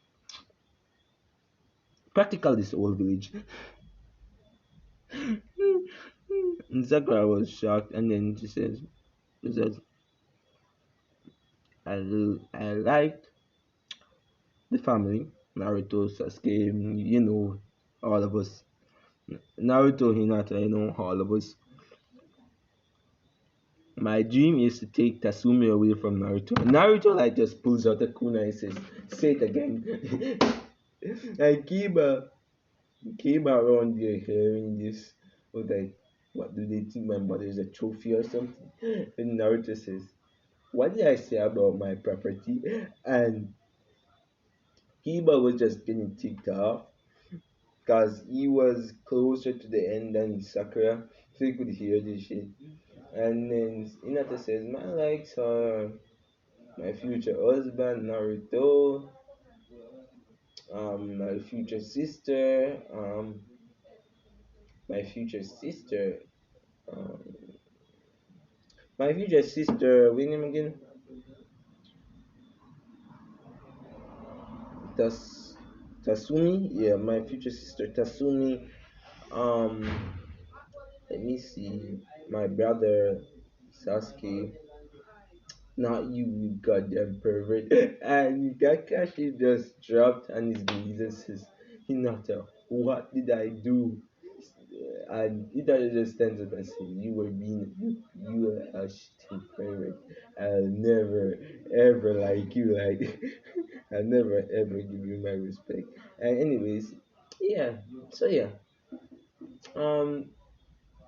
practical this whole village." And Sakura was shocked, and then she says, I liked the family, Naruto, Sasuke, all of us. Naruto, Hinata, all of us. My dream is to take Tasumi away from Naruto." Naruto like just pulls out a kuna and says, "Say it again." And Kiba around there hearing this was like, "What do they think my mother is a trophy or something?" And Naruto says, "What did I say about my property?" And Kiba was just getting ticked off because he was closer to the end than Sakura, so he could hear this shit. And then Hinata says, "My likes are my future husband Naruto, my future sister, my future sister, um, my future sister, what name again? Tas Tasumi, yeah, my future sister Tasumi. Um, let me see, my brother Sasuke. Not you, you goddamn pervert. And Kakashi just dropped on his knees and says, Hinata, what did I do? And Hinata just stands up and says, you were a shitting pervert. I'll never, ever like you. Like, I'll never, ever give you my respect. And anyways, yeah. So yeah, um,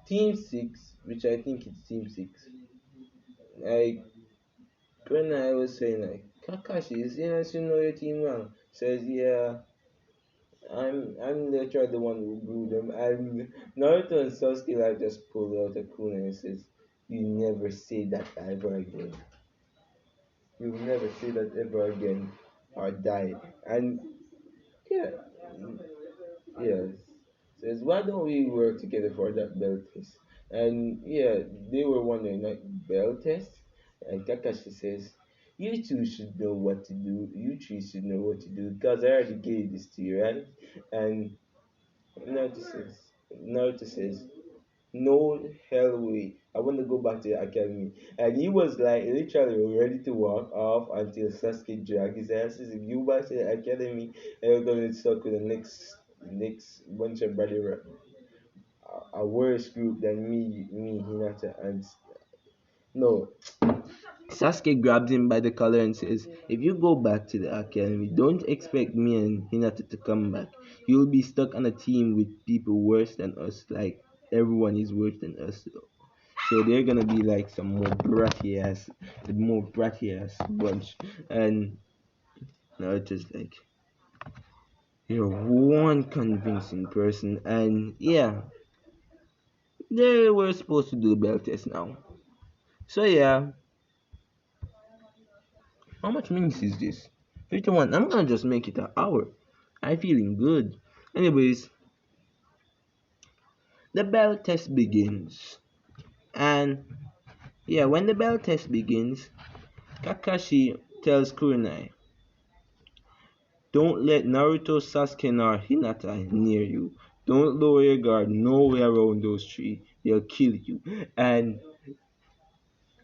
Team 6, which I think it's Team 6. Like, when I was saying like Kakashi, you know your team well. Says yeah, I'm literally the one who grew them. And Naruto and Sasuke like just pulled out a cool and says, "You never say that ever again. You will never say that ever again, or die." And yeah, yes. Says, why don't we work together for that belt test? And yeah, they were wondering, like, belt test? And Kakashi says, you two should know what to do. You three should know what to do because I already gave this to you, right? And Naruto says, Naruto says, no hell way. I want to go back to the academy. And he was like literally ready to walk off until Sasuke dragged his ass. He said, go back to the academy and we're going to talk with the next bunch of brother a worse group than me, Hinata, and no. Sasuke grabs him by the collar and says, if you go back to the academy, don't expect me and Hinata to come back. You'll be stuck on a team with people worse than us, like everyone is worse than us. So they're gonna be like some more bratty ass bunch. And Naruto's like, you're one convincing person. And yeah, they were supposed to do the belt test now. So yeah, how much minutes is this? 51. I'm gonna just make it an hour. I'm feeling good. Anyways, the belt test begins. And yeah, when the belt test begins, Kakashi tells Kurenai, don't let Naruto, Sasuke, nor Hinata near you. Don't lower your guard nowhere around those three. They'll kill you. And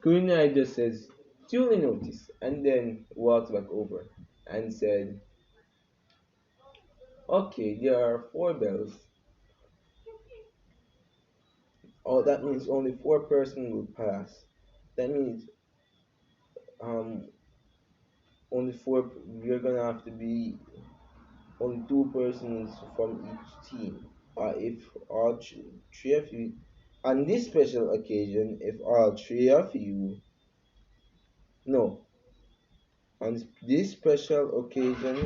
Kurenai just says, duly notice, and then walks back over and said, okay, there are four bells. Oh, that means only four persons will pass. That means um only four. You're gonna have to be only two persons from each team. If all three of you, on this special occasion, if all three of you, no, on this special occasion,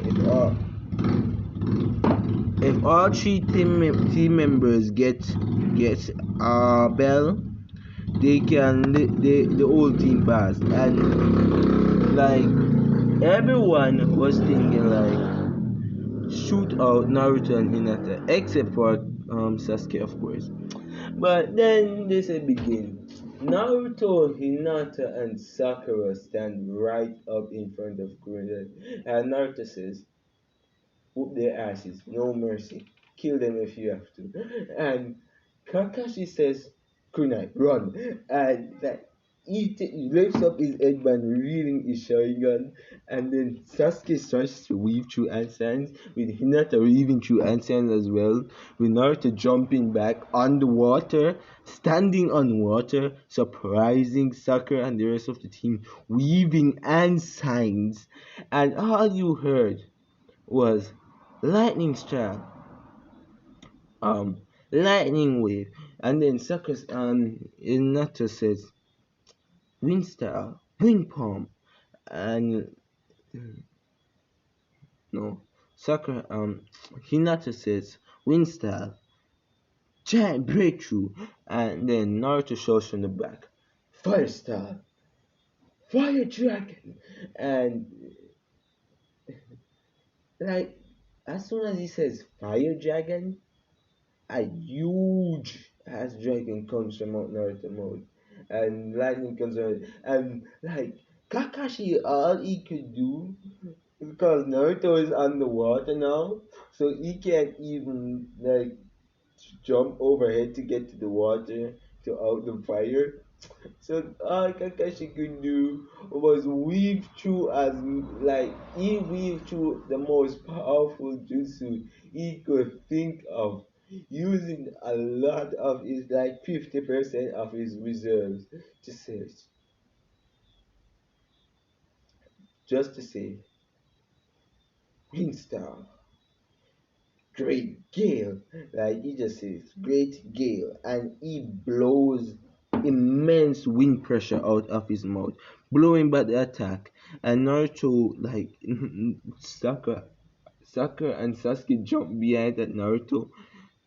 if all three team members get a bell, they can the whole team pass. And like everyone was thinking like shoot out Naruto and Hinata except for Sasuke, of course. But then they said begin. Naruto, Hinata, and Sakura stand right up in front of Kurenai, and Naruto says, whoop their asses, no mercy. Kill them if you have to. And Kakashi says, Kunai, run. And that he lifts up his headband, revealing his Sharingan. And then Sasuke starts to weave through ant signs, with Hinata weaving through ant signs as well, with Naruto jumping back on the water, standing on water, surprising Sakura and the rest of the team, weaving ant signs. And all you heard was lightning strike, um, lightning wave, and then Sakura Hinata says wind style, wind palm, and no, Sakura Hinata says wind style, giant breakthrough, and then Naruto shows from the back, fire style, fire dragon, and like as soon as he says fire dragon, a huge ass dragon comes from Mount Naruto mode, and lightning comes out, and like Kakashi, all he could do because Naruto is underwater now, so he can't even like jump overhead to get to the water to out the fire. So all Kakashi could do was weave through as like he weaved through the most powerful jutsu he could think of, using a lot of his like 50% of his reserves to search, just to say Winstar, great gale. Like he just says great gale, and he blows immense wind pressure out of his mouth, blowing back the attack. And Naruto like Sakura and Sasuke jump behind at Naruto,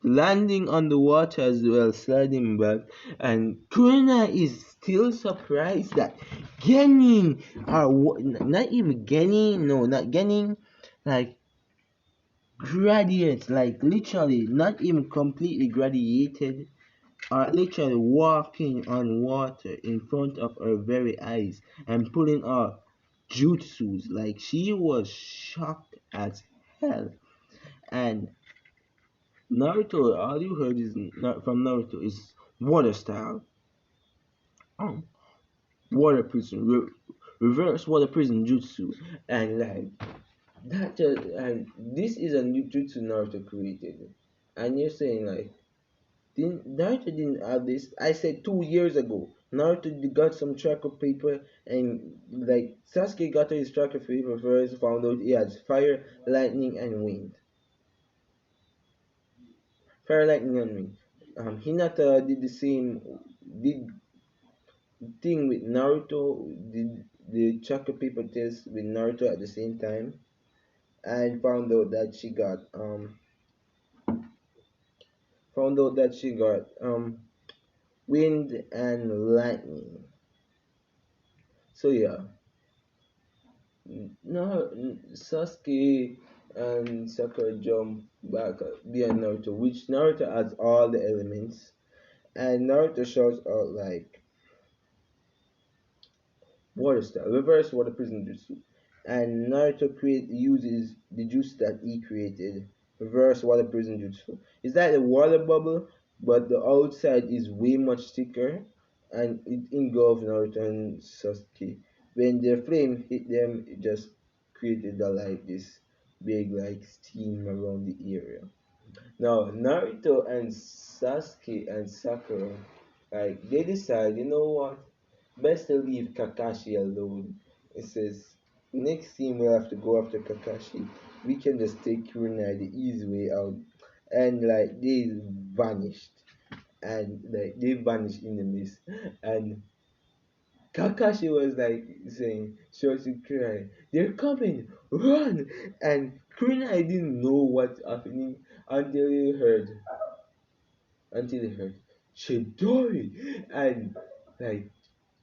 landing on the water as well, sliding back. And Kurina is still surprised that Genin not even Genin, no, not Genin, like gradient, like literally not even completely gradiated, are literally walking on water in front of her very eyes and pulling off jutsus. Like she was shocked as hell. And Naruto, all you heard is from Naruto is water style, um, water prison, reverse water prison jutsu, and like that just and this is a new jutsu Naruto created, and you're saying like Naruto didn't have this. I said 2 years ago. Naruto got some tracker paper, and like Sasuke got his tracker paper first, found out he has fire, lightning, and wind. Fire, lightning, and wind. Hinata did the same, did thing with Naruto, did the tracker paper test with Naruto at the same time, and found out that she got wind and lightning. So yeah, no, Sasuke and Sakura jump back behind Naruto, which Naruto has all the elements, and Naruto shouts out like water style, reverse water prison jutsu, and Naruto uses the juice that he created, reverse water prison jutsu. It's like a water bubble, but the outside is way much thicker, and it engulfs Naruto and Sasuke. When the flame hit them, it just created like this big like steam around the area. Now Naruto and Sasuke and Sakura, like they decide, you know what? Best to leave Kakashi alone. It says next team will have to go after Kakashi. We can just take Kunai the easy way out. And like they vanished. And like they vanished in the mist. And Kakashi was like saying, shouting Kunai, they're coming, run! And Kunai didn't know what's happening until he heard Chidori, and like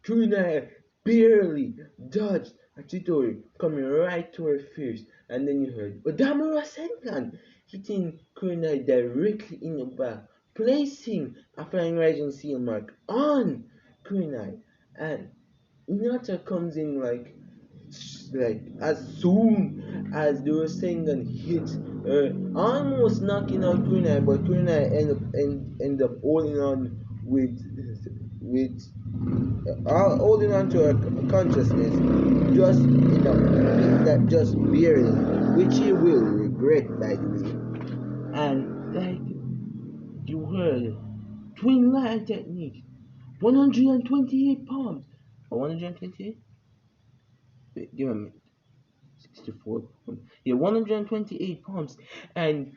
Kunai barely dodged a Chidori coming right to her face, and then you heard Odamura Senkan hitting Kunai directly in the back, placing a flying rising seal mark on Kunai, and Hinata comes in like as soon as the Rasengan hit her, almost knocking out Kunai, but Kunai end up holding on with holding on to her consciousness just enough, that just barely, which he will regret by the way. And like you heard, twin line technique, 128 pounds, or 128. Wait, give me 64 pounds. Yeah, 128 pounds. And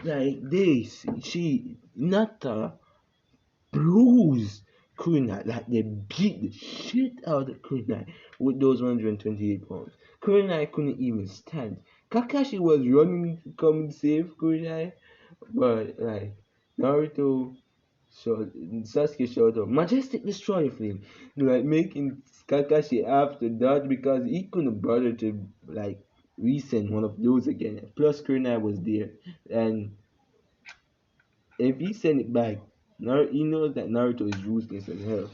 like this, she Nata bruised Kunai. Like they beat the shit out of Kunai with those 128 pounds. Kunai couldn't even stand. Kakashi was running to come and save Kunai, but like Naruto So Sasuke showed up majestic destroyer flame, like making Kakashi have to dodge because he couldn't bother to like resend one of those again. Plus Kunai was there, and if he send it back, he knows that Naruto is ruthless as hell.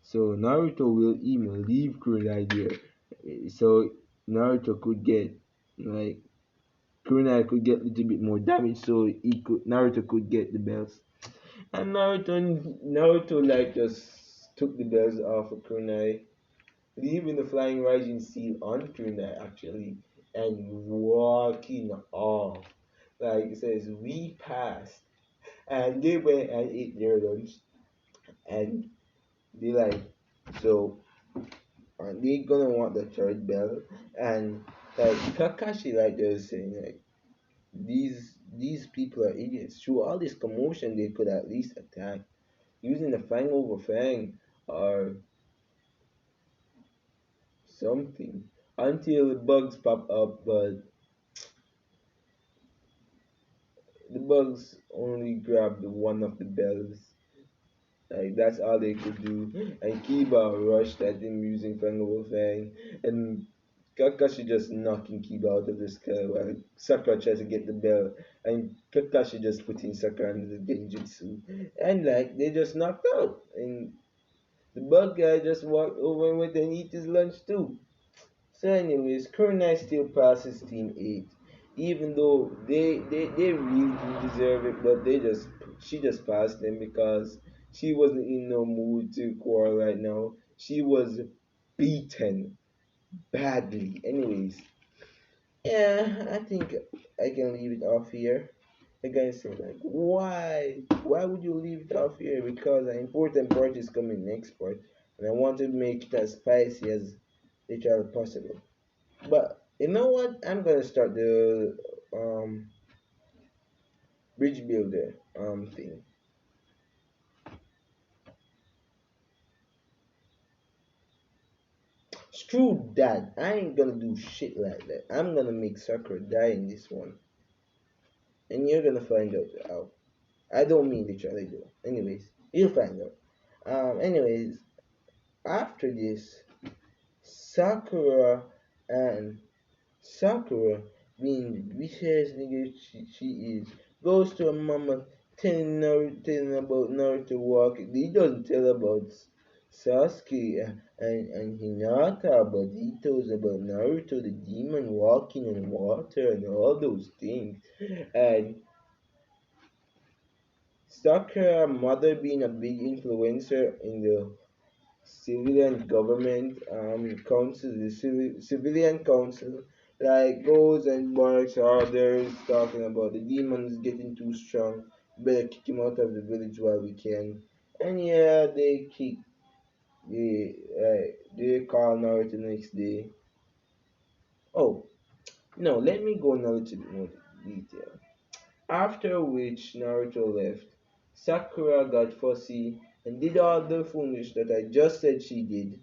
So Naruto will even leave Kunai there, so Naruto could get like Kunai could get a little bit more damage, so Naruto could get the belts. And Naruto like just took the bells off of Kunai, leaving the flying rising seal on Kunai actually, and walking off. Like it says, we passed, and they went and ate their lunch, and they like so. They gonna want the third bell, and like Kakashi like just saying like these people are idiots. Through all this commotion, they could at least attack using the fang over fang or something until the bugs pop up, but the bugs only grabbed one of the bells. Like that's all they could do. And Kiba rushed at him using Fang over Fang, and Kakashi just knocking Kiba out of the sky while Sakura tries to get the bell, and Kakashi just putting Sakura under the Genjutsu, and like they just knocked out, and the bug guy just walked over and went and eat his lunch too. So, anyways, Kurunai still passes Team 8, even though they really do deserve it, but she just passed them because she wasn't in no mood to quarrel right now. She was beaten badly. Anyways, yeah, I think I can leave it off here. The guy said like, why? Why would you leave it off here? Because an important part is coming next part, and I want to make it as spicy as literally possible. But you know what? I'm gonna start the bridge builder thing. Screw that. I ain't gonna do shit like that. I'm gonna make Sakura die in this one. And you're gonna find out how. I don't mean literally though. Anyways, you'll find out. Anyways, after this, Sakura and Sakura, being the vicious nigga she is, goes to her mama telling her about Naruto walking. He doesn't tell her about Sasuke and Hinata, but he tells about Naruto, the demon walking on water and all those things. And Sakura, mother being a big influencer in the civilian government council, the civilian council, like goes and barks orders talking about the demons getting too strong. Better kick him out of the village while we can. And yeah, they call Naruto the next day. Oh no, let me go in a little bit more detail. After which Naruto left, Sakura got fussy and did all the foolish that I just said she did.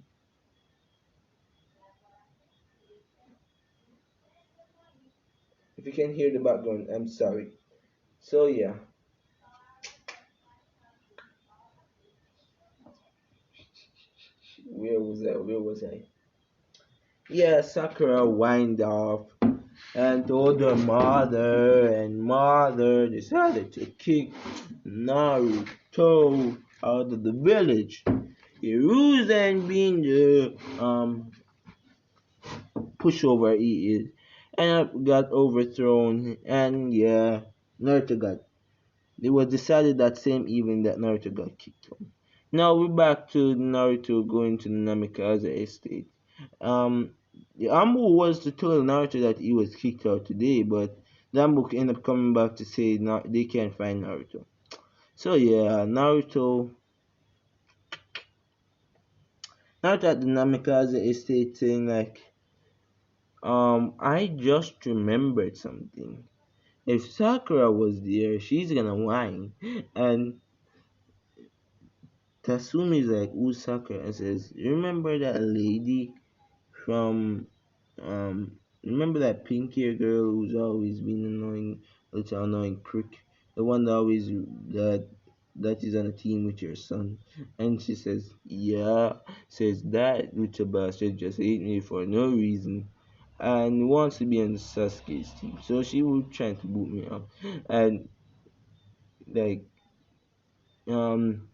If you can hear the background, I'm sorry. So yeah, where was I? Where was I? Yeah, Sakura whined off and told her mother, and mother decided to kick Naruto out of the village. Hiruzen being the pushover he is, and got overthrown, and yeah, Naruto got it was decided that same evening that Naruto got kicked out. Now we're back to Naruto going to the Namikaze estate. Um, the Ambu was to tell Naruto that he was kicked out today, but the Ambu ended up coming back to say they can't find Naruto. So yeah, Naruto at the Namikaze estate saying like, I just remembered something. If Sakura was there, she's gonna whine, and Tasumi's like, who's Sakura? And says, you remember that lady from, remember that pink hair girl who's always been annoying, little annoying prick? the one that always that is on a team with your son. And she says, yeah. Says that little bastard just hate me for no reason and wants to be on Sasuke's team. So she was trying to boot me up. And like um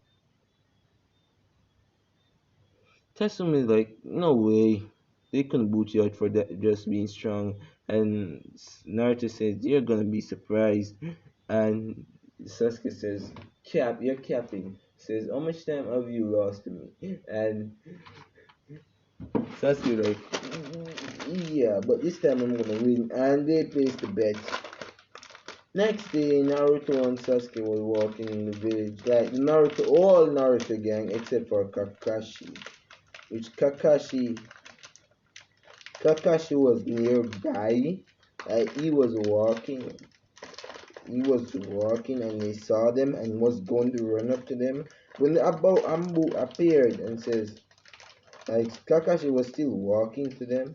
Tesla is like, no way. They couldn't boot you out for that just being strong. And Naruto says, you're gonna be surprised. And Sasuke says, Cap, you're capping. Says, how much time have you lost to me? And Sasuke like, yeah, but this time I'm gonna win. And they place the bet. Next day, Naruto and Sasuke were walking in the village. Like Naruto, all Naruto gang except for Kakashi. Which Kakashi was nearby. He was walking. He was walking and he saw them and was going to run up to them. When the Ambu appeared and says, like Kakashi was still walking to them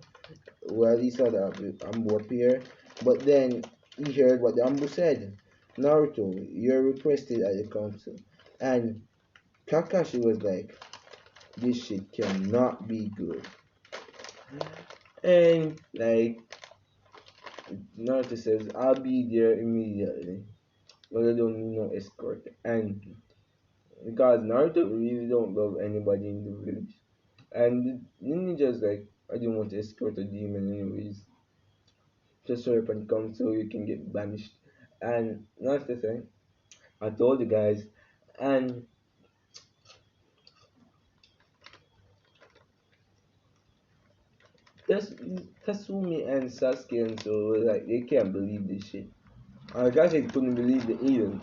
while he saw the Ambu appear. But then he heard what the Ambu said. Naruto, you're requested at the council. And Kakashi was like, this shit cannot be good. And like Naruto says, I'll be there immediately. But I don't need no escort. And because Naruto really don't love anybody in the village. And the ninja's like, I didn't want to escort a demon anyways. Just hurry up and come so you can get banished. And that's the thing. I told the guys. And Kasumi and Sasuke and so like they can't believe this shit. I guess they couldn't believe it either.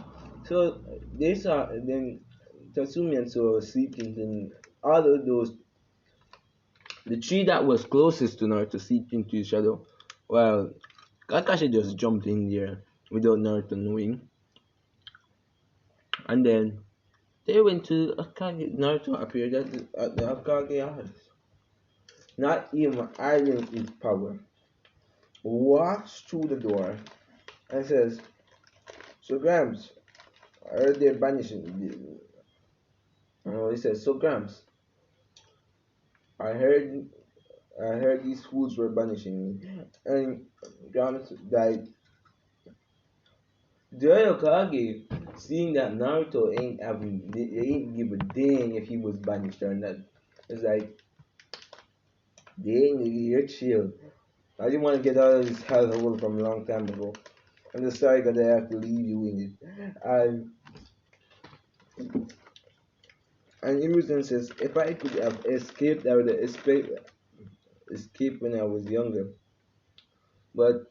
So they saw then Tatsumi and so sleeping and all of those the tree that was closest to Naruto seeped into his shadow. Well Kakashi just jumped in there without Naruto knowing. And then they went to Akage. Naruto appeared at the Akage house. Not even idling his power. Walks through the door and says, so Gramps, I heard they're banishing. He says, so Gramps, I heard these fools were banishing me. And Gramps died. The Hokage, seeing that Naruto they ain't give a dang if he was banished or not. It's like, dang, you're chill. I didn't want to get out of this hellhole from a long time ago. I'm just sorry that I have to leave you in it. And Hiruzen says, if I could have escaped, I would have escaped when I was younger. But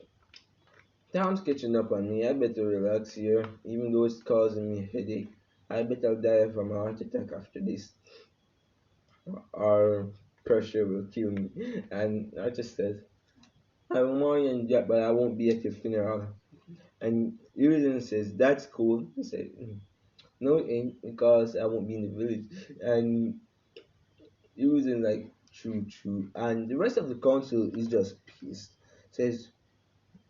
town's catching up on me. I better relax here, even though it's causing me a headache. I bet I'll die from a heart attack after this. Or pressure will kill me. And I just said, I'm more than that, but I won't be at your funeral. And Hiruzen says, that's cool. I said, no, it ain't, because I won't be in the village. And Hiruzen like, true. And the rest of the council is just pissed. Says,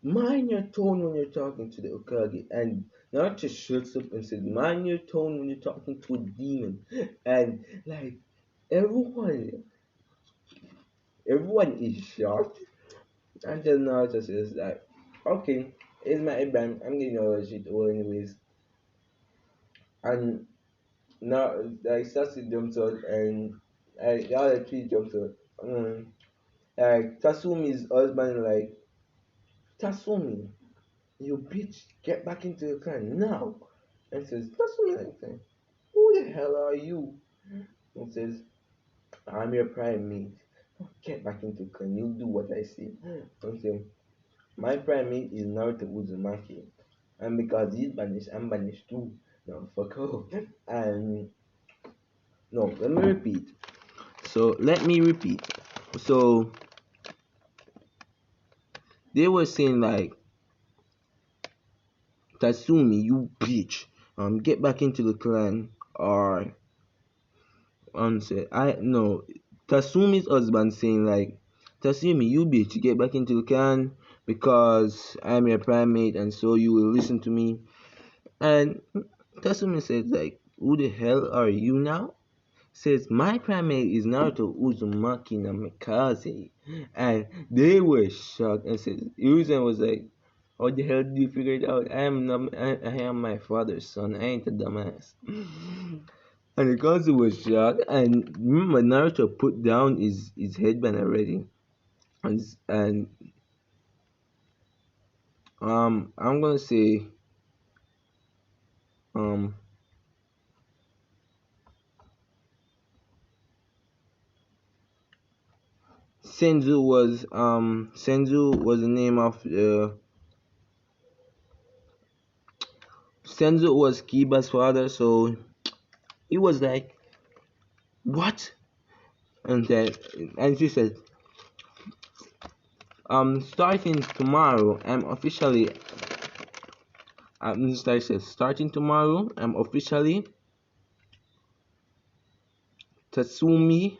mind your tone when you're talking to the Okage. And Naruto shuts up and said, mind your tone when you're talking to a demon. And like everyone is shocked. And then Naruto says like, okay, it's my Iban, I'm getting all that shit all anyways. And now like Sasuke jumps out and the other three jumps out. Like Tasumi's husband like, Tasumi, you bitch, get back into the clan now. And says, Tasumi like, who the hell are you? And says, I'm your prime mate. Get back into the clan, you'll do what I say. And say, my prime mate is Naruto Uzumaki. And because he's banished, I'm banished too. No, fuck off. And no, let me repeat. So they were saying like, Tatsumi, you bitch, get back into the clan, or say I no, Tatsumi's husband saying like, Tatsumi, you bitch, get back into the clan because I'm your primate and so you will listen to me. And Kasumi says like, who the hell are you now? Says my primate is Naruto Uzumaki Namikaze. And they were shocked and said Uzen was like, how the hell did you figure it out? I am my father's son. I ain't a dumbass. And the cousin was shocked. And remember, Naruto put down his headband already. And I'm gonna say um Senzu was the name of Senzu was Kiba's father. So he was like, what? And then and she said, starting tomorrow, starting tomorrow, I'm officially Tatsumi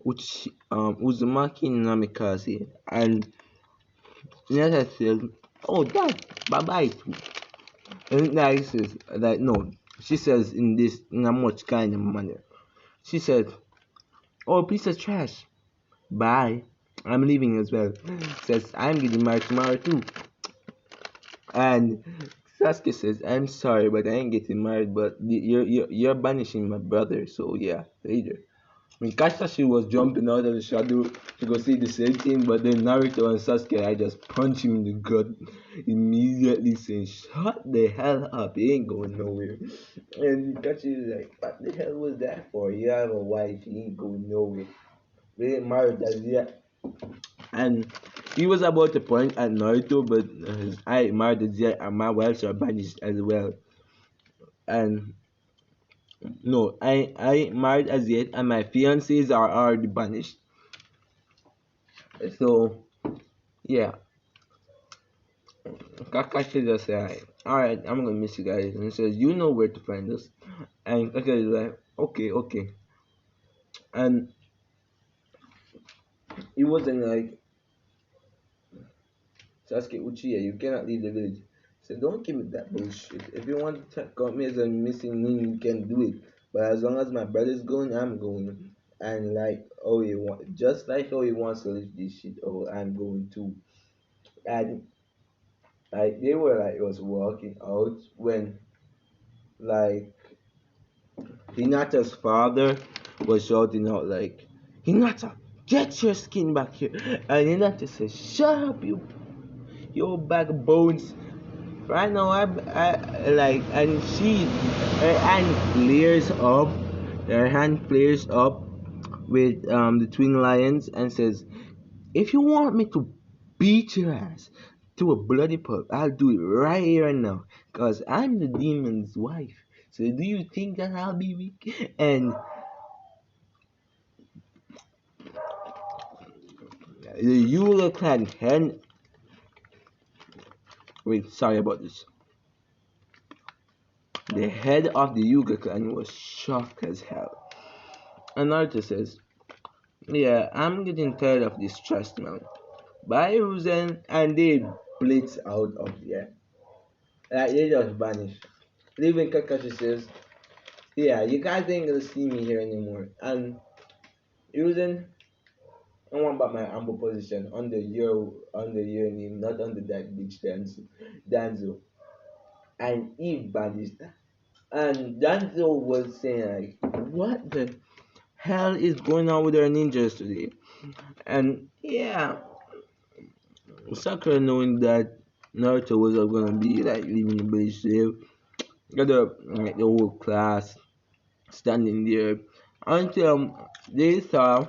Uzumaki Namikaze. And Nata says, oh, dad, bye bye. And Nata says, like, no, she says in a much kind of manner. She said, oh, piece of trash, bye. I'm leaving as well. Says, I'm getting married tomorrow too. And Sasuke says, I'm sorry, but I ain't getting married, but you're banishing my brother, so yeah, later. When Kakashi was jumping out of the shadow to go see the same thing, but then Naruto and Sasuke, I just punch him in the gut immediately, saying, shut the hell up, he ain't going nowhere. And Kakashi is like, what the hell was that for? You have a wife, he ain't going nowhere. We ain't married as yet. And he was about to point at Naruto, but I married as yet, and my wives are banished as well. And no, I married as yet, and my fiancés are already banished. So yeah, Kakashi just said, "Alright, I'm gonna miss you guys," and he says, "You know where to find us." And Kakashi is like, "Okay, okay," and he wasn't like, Sasuke Uchiha, you cannot leave the village. So don't give me that bullshit. If you want to count me as a missing link, you can do it. But as long as my brother's going, I'm going. And like, oh, he want, just like how he wants to leave this shit, oh, I'm going too. And like they were like was walking out when like Hinata's father was shouting out like, Hinata, get your skin back here. And Hinata says, shut up, you backbones. Right now, I like, and her hand flares up, with the twin lions and says, if you want me to beat your ass to a bloody pulp, I'll do it right here and now, cause I'm the demon's wife. So do you think that I'll be weak? And the Yuga clan hen. Wait, sorry about this. The head of the Yuga clan was shocked as hell. And Naruto says, yeah, I'm getting tired of this trust man. Bye, Ruzen. And they blitz out of there. Like, they just vanish. Leaving Kakashi says, yeah, you guys ain't gonna see me here anymore. And Ruzen, I want back my amble position under your name, not under that bitch Danzo. And he vanished. And Danzo was saying like, what the hell is going on with our ninjas today? And yeah, Sakura knowing that Naruto was gonna be like leaving the village there, got the whole class standing there until they saw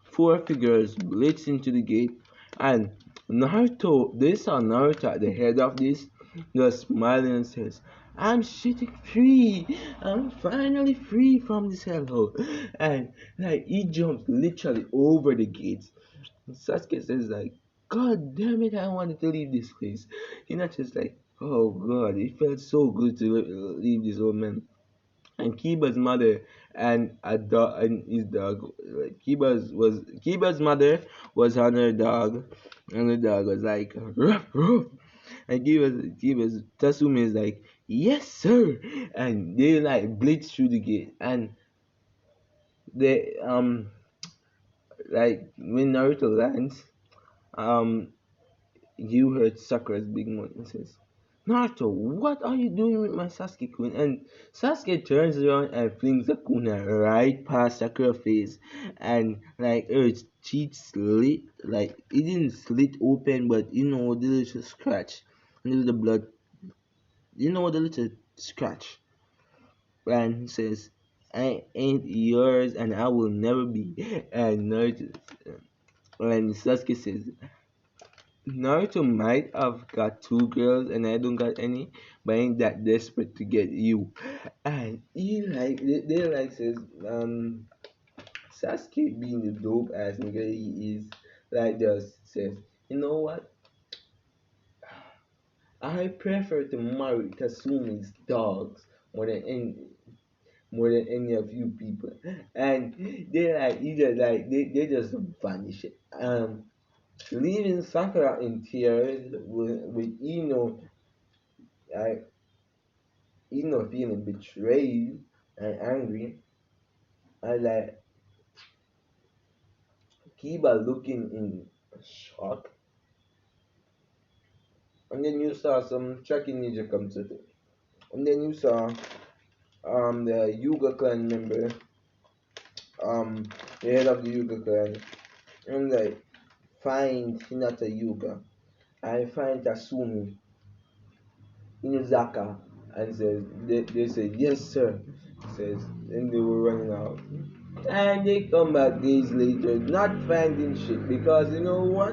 four figures blitz into the gate, and they saw Naruto at the head of this, just smiling and says, I'm shitting free. I'm finally free from this hellhole. And like he jumps literally over the gates. Sasuke says like, God damn it, I wanted to leave this place. He's not just like, oh God, it felt so good to leave this old man. And Kiba's mother and a dog and his dog, like Kiba's mother was on her dog, and the dog was like, ruff, ruff. And give us Tasumi is like, yes sir, and they like blitz through the gate, and they like when Naruto lands, um you heard Sakura's big moan and says, Naruto, what are you doing with my Sasuke-kun? And Sasuke turns around and flings a kuna right past Sakura's face. And like her cheek slit, like it didn't slit open, but you know, the little scratch. And the little blood, you know, the little scratch. And he says, I ain't yours and I will never be. And Naruto, and Sasuke says, Naruto might have got two girls and I don't got any, but I ain't that desperate to get you. And he like they like says Sasuke being the dope ass nigga he is, like just says, you know what? I prefer to marry Kasumi's dogs more than any of you people. And they like he just like they just vanish. Leaving Sakura in tears with like Ino feeling betrayed and angry, and like Kiba looking in shock. And then you saw some tracking ninja come to it. And then you saw the Yuga clan member, the head of the Yuga clan, and like find Hinata Yuga and find Tasumi Inuzaka and says they say yes sir, says, and they were running out. And they come back days later not finding shit because you know what?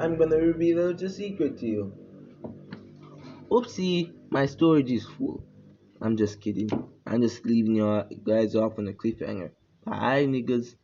I'm gonna reveal a little secret to you. Oopsie, my storage is full. I'm just kidding. I'm just leaving you guys off on a cliffhanger. Bye niggas.